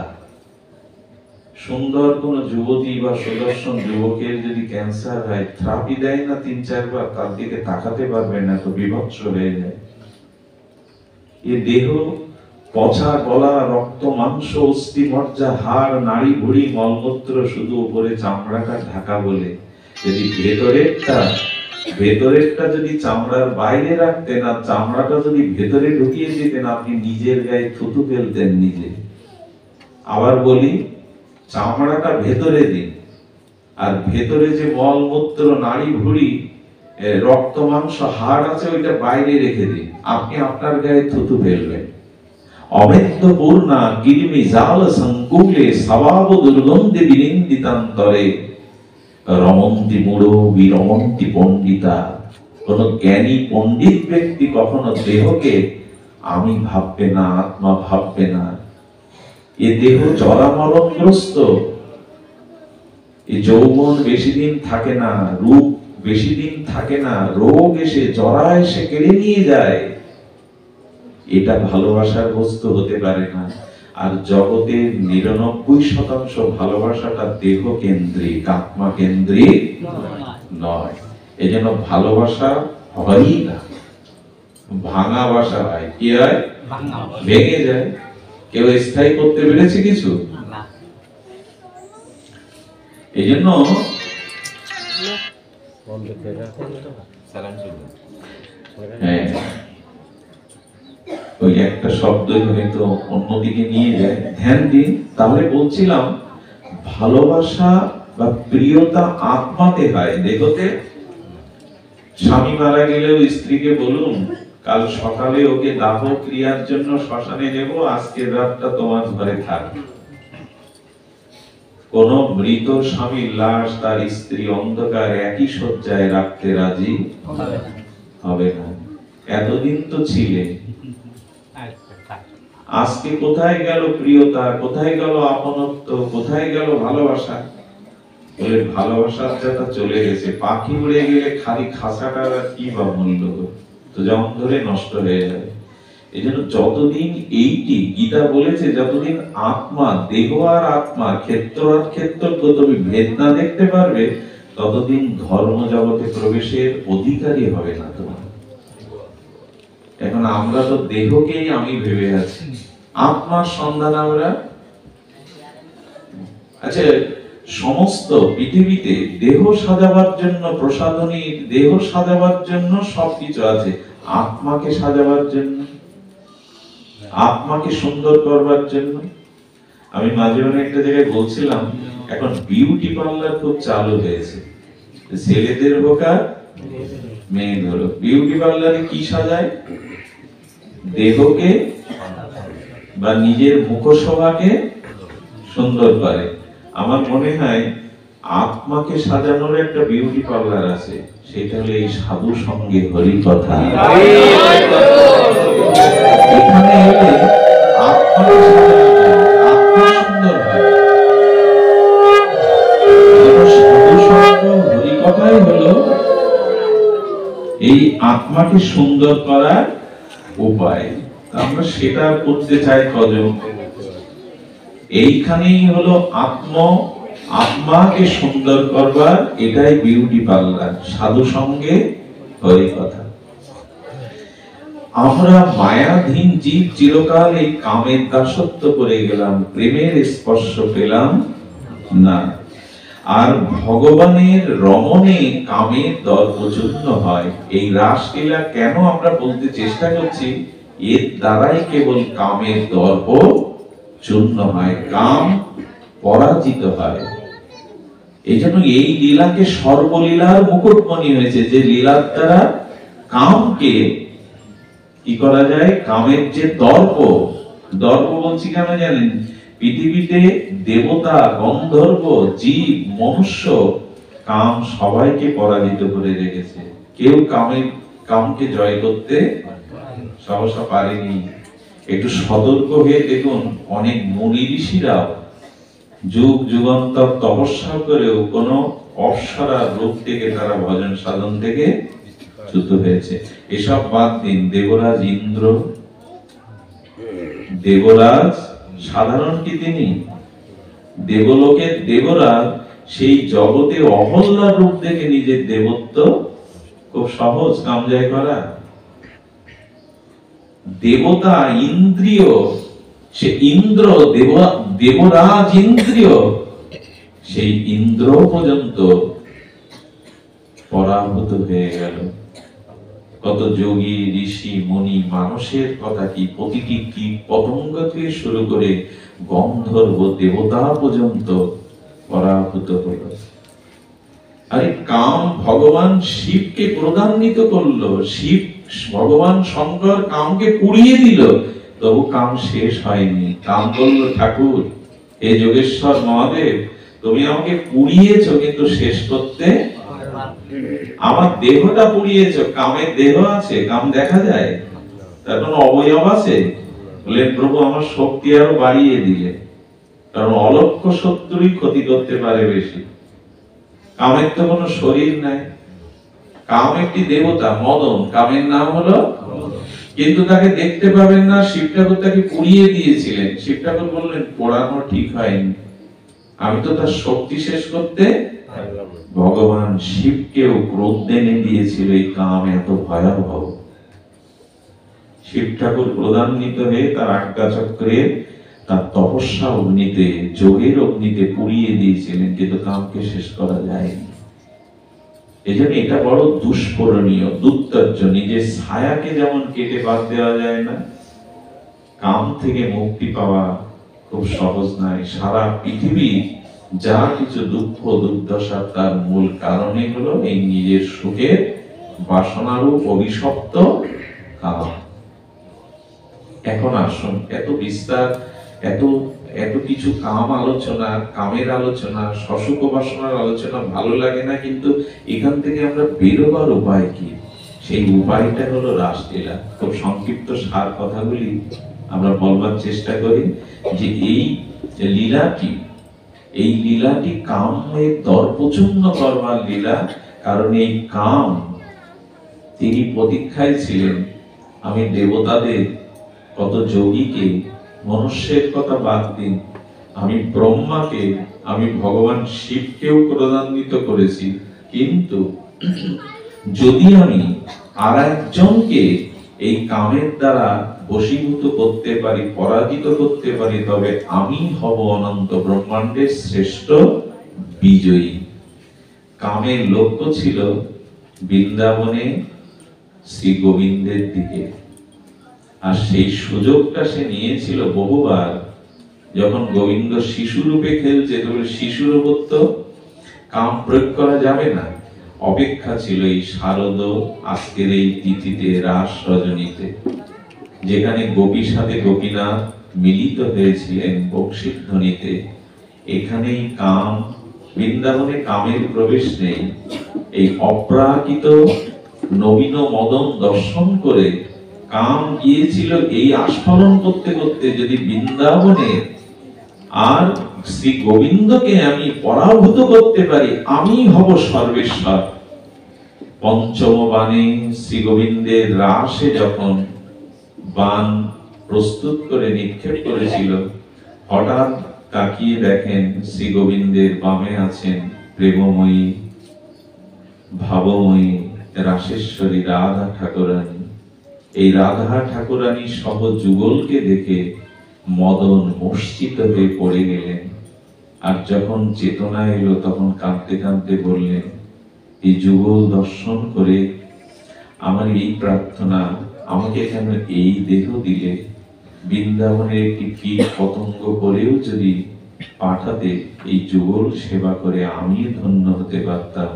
সুন্দর কোন যুবতী বা সুদর্শন যুবকের যদি ক্যান্সার হয়, থেরাপি দেয় না 3-4 বার, তার দিকে তাকাতে পারবেন না, তো বিভৎস হয়ে যায়। এ দেহ পচা গলা, রক্ত মাংস, অস্থি মজ্জা, হাড় নাড়ি ভুড়ি মলমূত্র, শুধু উপরে চামড়াটা ঢাকা বলে। যদি ভেতরেরটা যদি চামড়ার বাইরে রাখতেন আর চামড়াটা যদি ভেতরে ঢুকিয়ে দিতেন, আপনি নিজের গায়ে থুতু ফেলতেন নিজে। আবার বলি, চামড়াটা ভেতরে দিন, আর ভেতরে যে মলমূত্র নাড়ি ভুড়ি রক্ত মাংস হাড় আছে ওইটা বাইরে রেখে দিন, আপনি আপনার গায়ে থুতু ফেলবেন। অমেদ্য পূর্ণা গিরিমি জাল সংকুলে স্বভাব দুর্গন্ধে বিনিন্দিতান্তরে রমন্তি মূঢ় বিরমন্তি পণ্ডিতা। কোন জ্ঞানী পণ্ডিত ব্যক্তি কখনো দেহকে আমি ভাববে না, আত্মা ভাববে না। এ দেহ জরামরণগ্রস্ত, এই যৌবন বেশি দিন থাকে না, রূপ বেশি দিন থাকে না, রোগ এসে জরা এসে কেড়ে নিয়ে যায়। এটা ভালোবাসার বস্তু হতে পারে না। আর জগতের 99% ভালোবাসাটা দেহ কেন্দ্রিক, আত্মা কেন্দ্রিক নয়। এজন্য ভালোবাসা হয়ই না, ভাঙা বাসা হয়। কি হয়? ভেঙে যায়। কেউ স্থায়ী করতে পেরেছে কিছু? এই জন্য ওই একটা শব্দ হয়তো অন্যদিকে নিয়ে যায়, ধ্যান দিন। তাহলে বলছিলাম ভালোবাসা বা প্রিয়তা আত্মাতে হয়, দেহতে। স্বামী মারা গেলেও স্ত্রীকে বলুন কাল সকালে ওকে দাহ ক্রিয়ার জন্য শ্মশানে নেব, আজকের রাতটা তোমার ঘরে থাক। কোন মৃত স্বামীর লাশ তার স্ত্রী অন্ধকার একই শয্যায় রাখতে রাজি হবে না। এতদিন তো ছিলে, আজকে কোথায় গেল প্রিয়তা, কোথায় গেল আপনত্ব, কোথায় গেল ভালোবাসা? বলে ভালোবাসার যেটা চলে গেছে, পাখি উড়ে গেলে খালি খাঁচাটার কি বা মূল্য, তো যেমন ধরে নষ্ট হয়ে যাবে। এই জন্য যতদিন এইটি গীতা বলেছে, যতদিন আত্মা, দেহ আর আত্মা, ক্ষেত্র আর ক্ষেত্রজ্ঞ তুমি ভেদ না দেখতে পারবে, ততদিন ধর্ম জগতে প্রবেশের অধিকারী হবে না তোমার। এখন আমরা তো দেহকেই আমি ভেবে আছি, আত্মার সন্ধান আমরা। আচ্ছা, সমস্ত পৃথিবীতে দেহ সাজাবার জন্য প্রসাধনী, দেহ সাজাবার জন্য সবকিছু আছে, আত্মাকে সাজাবার জন্য, আত্মাকে সুন্দর করবার জন্য। আমি মাঝে মাঝে একটা জায়গায় বলছিলাম, এখন বিউটি পার্লার খুব চালু হয়েছে, ছেলেদের হোক আর মেয়েদের হোক। বিউটি পার্লারে কি সাজায়? দেহকে বা নিজের মুখশোভাকে সুন্দর করে। আমার মনে হয় আত্মাকে সাজানোর একটা বিউটি পার্লার আছে, সেটা হলো এই সাধু সঙ্গে হরি কথা। এখানে এলে আত্মাকে সাজানো যায়, আত্মা সুন্দর হয়। সাধু সঙ্গ হরি কথাই হলো এই আত্মাকে সুন্দর করার উপায়। আমরা সেটা করতে চাই কজন? এইখানেই হলো আত্মাকে সুন্দর করবার, এটাই বিউটি পার্লার, সাধু সঙ্গে হরি কথা। আমরা মায়াধীন জীব চিরকাল এই কামের দাসত্ব করে গেলাম, প্রেমের স্পর্শ পেলাম না। আর ভগবানের রমণে কামের দর্পচূর্ণ হয়। এই রাসলীলা কেন আমরা বলতে চেষ্টা করছি, এর দ্বারাই কেবল কামের দর্প চূর্ণ হয়, কাম পরাজিত হয়। এই জন্য এই লীলাকে সর্বলীলার মুকুটমণি হয়েছে, যে লীলার দ্বারা কামকে কি করা যায়, কামের যে দর্প বলছি কেন জানেন? পৃথিবীতে দেবতা, গন্ধর্ব, জীব, মনুষ্য কাম সবাইকে পরাজিত করে রেখেছে। কেউ কামকে জয় করতে সহসা পারেনি। একটু সতর্ক হয়ে দেখুন, অনেক মুনি ঋষিরা যুগ যুগান্তর তপস্যা করেও কোন অপ্সরার রূপ থেকে তারা ভজন সাধন থেকে চ্যুত হয়েছে। এসব বাদ দিন, দেবরাজ ইন্দ্র, দেবরাজ সাধারণ কি তিনি? দেবলোকের দেবরাজ সেই জগতে অহল্যার রূপ থেকে নিজের দেবত্ব খুব সহজ কাম জয় করা। দেবতা ইন্দ্রিয়, সে ইন্দ্র, দেবরাজ ইন্দ্রিয়, সেই ইন্দ্র পর্যন্ত পরাভূত হয়ে গেল। কত যোগী, ঋষি, মুনি, মানুষের কথা কি, প্রতিটি কীট পতঙ্গ থেকে শুরু করে গন্ধর্ব, দেবতা পর্যন্ত পরাভূত হল। আরে কাম ভগবান শিবকে ক্রোধান্বিত করলো, শিব ভগবান শঙ্কর কামকে পুড়িয়ে দিল, তবু কাম শেষ হয়নি। কাম বলল, ঠাকুর হে যোগেশ্বর মহাদেব, তুমি আমাকে পুড়িয়েছো কিন্তু শেষ করতে, আমার দেহটা পুড়িয়েছো, কামের দেহ আছে, কাম দেখা যায়, তার কোনো অবয়ব আছে? বললেন, প্রভু আমার শক্তি আরো বাড়িয়ে দিলে, কারণ অলক্ষ্য শত্রুই ক্ষতি করতে পারে বেশি। কামের তো কোনো শরীর নাই, কাম একটি দেবতা, মদন কামের নাম হলো, কিন্তু তাকে দেখতে পাবেন না। শিব ঠাকুর তাকে পুড়িয়ে দিয়েছিলেন, শিব ঠাকুর বললেন, পোড়ানো ঠিক হয়নি, আমি তো তার শক্তি শেষ করতে। ভগবান শিবকেও ক্রোধ এনে দিয়েছিল, এই কাম এত ভয়াবহ। শিব ঠাকুর ক্রোধান্বিত হয়ে তার আজ্ঞা চক্রে, তার তপস্যা অগ্নিতে, যোগের অগ্নিতে পুড়িয়ে দিয়েছিলেন, কিন্তু কামকে শেষ করা যায়নি। এজন্য এটা বড় দুষ্পরণীয়, দুত্তর্য। নিজের ছায়াকে যেমন কেটে বাদ দেওয়া যায় না, কাম থেকে মুক্তি পাওয়া খুব সহজ নয়। সারা পৃথিবী যা কিছু দুঃখ দুর্দশা, তার মূল কারণই হলো এই নিজের সুখের বাসনারূপ অভিশপ্ত কাম। এখন আসুন, এত বিস্তার, এত কিছু কাম আলোচনা, কামের আলোচনা, সসুখ বাসনার আলোচনা ভালো লাগে না, কিন্তু এখান থেকে আমরা বেরোবার উপায় কি? সেই উপায়টা হলো রাসলীলা। খুব সংক্ষিপ্ত সার কথাগুলি আমরা বলবার চেষ্টা করি, যে এই লীলাটি কামের দর্পচূর্ণ করবার লীলা। কারণ এই কাম, তিনি প্রতীক্ষায় ছিলেন, আমি দেবতাদের, কত যোগীকে, মনুষ্যের কথা বাদ দিন, আমি ব্রহ্মাকে, আমি ভগবান শিবকেও ক্রোধান্বিত করেছি, কিন্তু যদি আমি আর একজনকে এই কামের দ্বারা বশীভূত করতে পারি, পরাজিত করতে পারি, তবে আমি হব অনন্ত ব্রহ্মাণ্ডের শ্রেষ্ঠ বিজয়ী। কামের লক্ষ্য ছিল বৃন্দাবনে শ্রী গোবিন্দের দিকে, আর সেই সুযোগটা সে নিয়েছিল বহুবার। যখন গোবিন্দ শিশু রূপে খেলছে, তবে শিশুর উপর তো কাম প্রয়োগ করা যাবে না। অপেক্ষা ছিল এই শারদ আজকের এই তিথিতে, রাস রজনীতে, যেখানে গোপীর সাথে গোপীনাথ মিলিত হয়েছিলেন বক্সির ধ্বনিতে। এখানেই কাম বৃন্দাবনে কামের প্রবেশ নেই। এই অপ্রাকৃত নবীন মদন দর্শন করে কাম গিয়েছিল এই আস্ফালন করতে করতে, যদি বৃন্দাবনে আর শ্রী গোবিন্দকে আমি পরাভূত করতে পারি, আমি হব সর্বেশ্বর। পঞ্চম বাণে শ্রী গোবিন্দের রাসে যখন বাণ প্রস্তুত করে নিক্ষেপ করেছিল, হঠাৎ তাকিয়ে দেখেন শ্রী গোবিন্দের বামে আছেন প্রেমময়ী ভাবময়ী রাসেশ্বরী রাধা ঠাকুরানী। এই রাধা ঠাকুরানী সহ যুগলকে দেখে মদন মূর্ছিত হয়ে পড়ে গেলেন। আর যখন চেতনা এলো তখন কাঁদতে কাঁদতে বললেন, এই যুগল দর্শন করে আমার এই প্রার্থনা, আমাকে কেন এই দেহ দিলে? বৃন্দাবনের একটি কীট পতঙ্গ করেও যদি পাঠাতে, এই যুগল সেবা করে আমি ধন্য হতে পারতাম।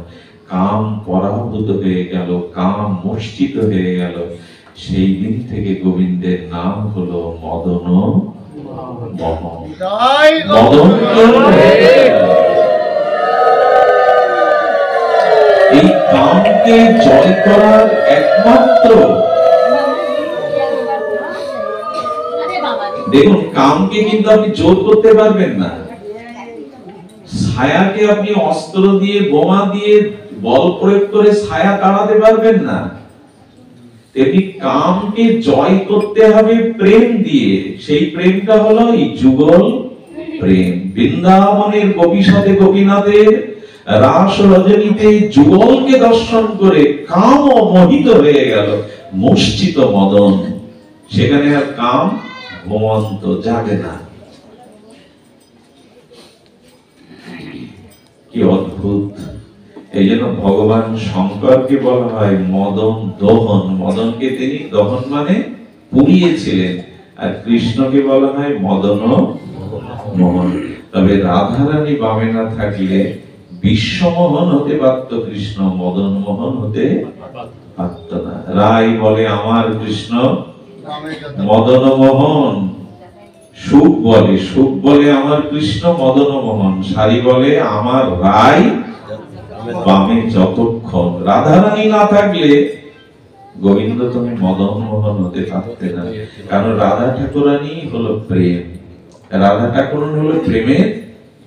কাম পরাভূত হয়ে গেল, কাম মূর্ছিত হয়ে গেল। সেই দিন থেকে গোবিন্দের নাম হলো মদন মোহন। মদন এই কামকে জয় করার একমাত্র, দেখুন কামকে কিন্তু আপনি জোর করতে পারবেন না। ছায়াকে আপনি অস্ত্র দিয়ে, বোমা দিয়ে বল প্রয়োগ করে ছায়া তাড়াতে পারবেন না। তেমনি কামকে জয় করতে হবে প্রেম দিয়ে। সেই প্রেমটা হলো এই যুগল প্রেম। বৃন্দাবনের গোপীর সাথে গোপীনাথের রাস রজনীতে যুগলকে দর্শন করে কাম মোহিত হয়ে গেল, মূর্ছিত মদন। সেখানে আর কাম ঘুমন্ত, জাগে না। কি অদ্ভুত! এই জন্য ভগবান শঙ্করকে বলা হয় মদন দহন। মদনকে তিনি দহন মানে পুড়িয়েছিলেন, আর কৃষ্ণকে বলা হয় মদন মোহন। তবে রাধারানী বামে না থাকলে বিশ্বমোহন হতে পারত কৃষ্ণ, মদন মোহন হতে পারত না। রায় বলে আমার কৃষ্ণ মদন মোহন, সুখ বলে আমার কৃষ্ণ মদন মোহন, সারি বলে আমার রায় বামে যতক্ষণ। রাধারানী না থাকলে গোবিন্দ তুমি মদন মোহন হতে পারতে না। কারণ রাধা ঠাকুরানী হলো প্রেম, রাধা ঠাকুরানী হলো প্রেমের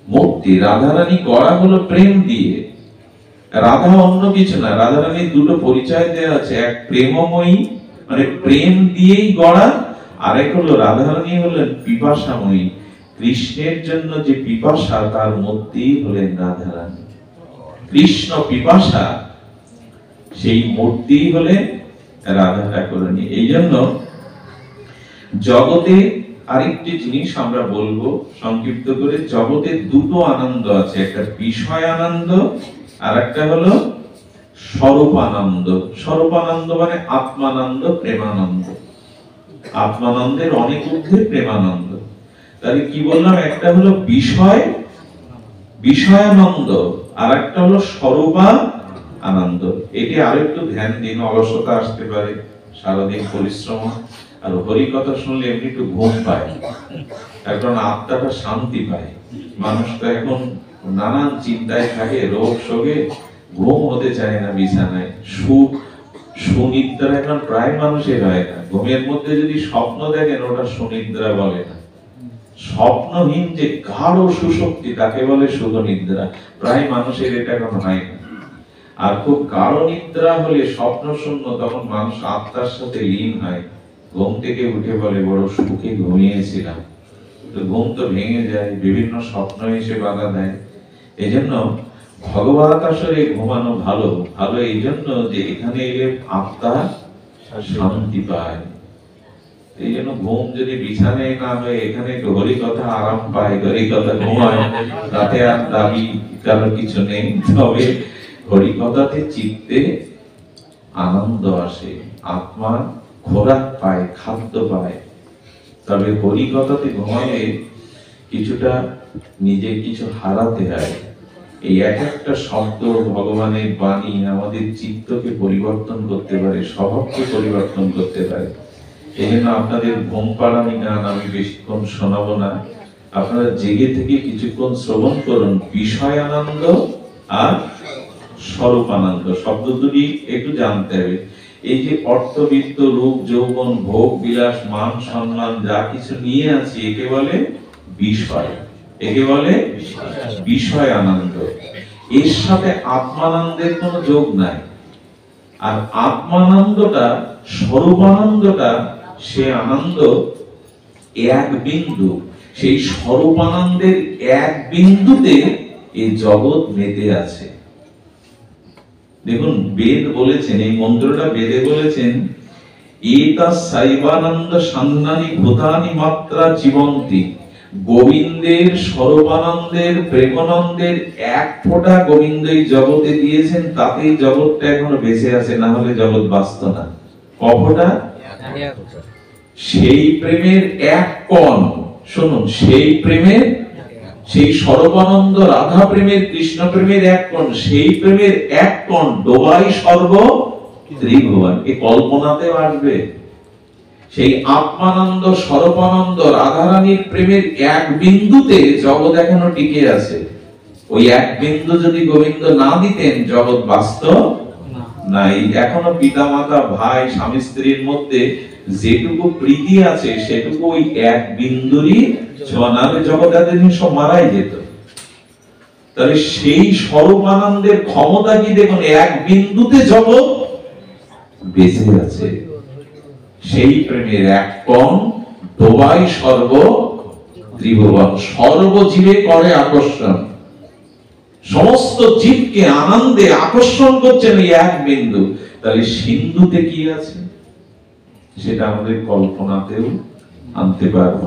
মূর্তি। রাধারানী গড়া হলো প্রেম দিয়ে, রাধা অন্য কিছু না। রাধারানীর দুটো পরিচয় দেওয়া আছে, এক প্রেমময়ী মানে প্রেম দিয়েই গড়া, আর এক হলো রাধারানী হলেন পিপাসাময়ী। কৃষ্ণের জন্য যে পিপাসা, তার মধ্যেই হলেন রাধারানী। কৃষ্ণ পিপাসা, সেই মূর্তি হলে রাধা ঠাকুরানী। এই জন্য জগতে আরেকটি জিনিস আমরা বলবো সংক্ষিপ্ত করে, জগতে দুটো আনন্দ আছে, একটা বিষয় আনন্দ আর একটা হলো স্বরূপানন্দ। স্বরূপানন্দ মানে আত্মানন্দ, প্রেমানন্দ। আত্মানন্দের অনেক ঊর্ধ্বে প্রেমানন্দ। তাহলে কি বললাম, একটা হলো বিষয়ানন্দ আর একটা হলো স্বরূপা আনন্দ। এটি আরেকটু ধ্যান দিন, অলসতা আসতে পারে, সারাদিন পরিশ্রম, আর হরি কথা শুনলে এমনি একটু ঘুম পায়, এখন আত্মাটা শান্তি পায়। মানুষ তো এখন নানান চিন্তায় থাকে, রোগ শোকে, ঘুম হতে চায় না বিছানায়। সুনিদ্রা এখন প্রায় মানুষের হয় না। ঘুমের মধ্যে যদি স্বপ্ন দেখেন, ওটা সুনিদ্রা বলে না। স্বপ্নহীন যে গাঢ় সুশক্তি, তাকে বলে সুখনিদ্রা। প্রায় মানুষের এটা এখন হয় না। আর খুব গাঢ় নিদ্রা হলে স্বপ্ন শূন্য, তখন মানুষ আত্মার সাথে লীন হয়। ঘুম থেকে উঠে বলে বড় সুখে ঘুমিয়েছিলাম। তো ঘুম তো ভেঙে যায়, বিভিন্ন স্বপ্ন এসে বাধা দেয়। এই জন্য ভগবত আসরে ঘুমানো ভালো। ভালো এই জন্য যে এখানে এলে আত্মা শান্তি পায়। এই জন্য ঘুম যদি বিছানায় না হয়, এখানে হরি কথা আরাম পায়, হরি কথা ঘুমায়, তাতে আর দাবি কারো কিছু নেই। তবে হরি কথাতে চিত্তে আনন্দ আসে, আত্মা খোরাক পায়, খাদ্য পায়। তবে হরি কথাতে ঘুমালে কিছুটা নিজে কিছু হারাতে হয়। এই এক একটা শব্দ ভগবানের বাণী আমাদের চিত্তকে পরিবর্তন করতে পারে, স্বভাবকে পরিবর্তন করতে পারে। এই জন্য আপনাদের ঘুম পাড়ানি গান আমি বেশিক্ষণ শোনাবো না। আপনারা জেগে থেকে কিছুক্ষণ শ্রবণ করুন, বিষয় আনন্দ আর স্বরূপ আনন্দ শব্দ দুটি একটু জানতে হবে। এই যে অর্থবিত্ত, রূপ, যৌবন, ভোগ বিলাস, মান সম্মান যা কিছু নিয়ে আছি একে বলে বিষয়, একে বলে বিষয় আনন্দ। এর সাথে আত্মানন্দের কোনো যোগ নাই। আর আত্মানন্দটা, স্বরূপানন্দটা, সে আনন্দ এক বিন্দু। সেই স্বরূপানন্দের এক বিন্দুতে এই জগৎ মেতে আছে। দেখুন, বেদ বলেছেন, এই মন্ত্রটা বেদে বলেছেন, এতা সাইবানন্দ সান্নানি ভূতানি মাত্রা জীবন্তি। গোবিন্দের, স্বরূপানন্দের, প্রেমানন্দের এক ফোঁটা গোবিন্দ এই জগতে দিয়েছেন, তাতেই জগৎটা এখনো বেঁচে আছে, না হলে জগৎ বাঁচত না। কফোটা? সেই প্রেমের এক কণ, শুনুন, সেই প্রেমের, সেই স্বরূপানন্দ রাধা প্রেমের, কৃষ্ণ প্রেমের এক কণ, সেই প্রেমের এক কণ ডোবাই সর্ব ত্রিভুবন। এই কল্পনাতেও আসবে। সেই আত্মানন্দ, স্বরূপানন্দ, রাধারানীর প্রেমের এক বিন্দুতে জগৎ এখনো টিকে আছে। ওই এক বিন্দু যদি গোবিন্দ না দিতেন, জগৎ বাঁচত নাই। এখনো পিতা মাতা, ভাই, স্বামী স্ত্রীর মধ্যে যেটুকু প্রীতি আছে সেটুকু ওই এক বিন্দুরই ছোঁয়ালে জগৎ এতদিন সব মারাই যেত। তাহলে সেই স্বরূপানন্দের ক্ষমতা কি দেখুন, এক বিন্দুতে জগৎ বেঁচে আছে। সেই প্রেমের এক কণ ডোবাই সর্ব ত্রিভুবন। সর্বজীবে করে আকর্ষণ, সমস্ত জীবকে আনন্দে আকর্ষণ করছেন এই এক বিন্দু। তাহলে সিন্ধুতে কি আছে সেটা আমাদের কল্পনাতেও আনতে পারবো।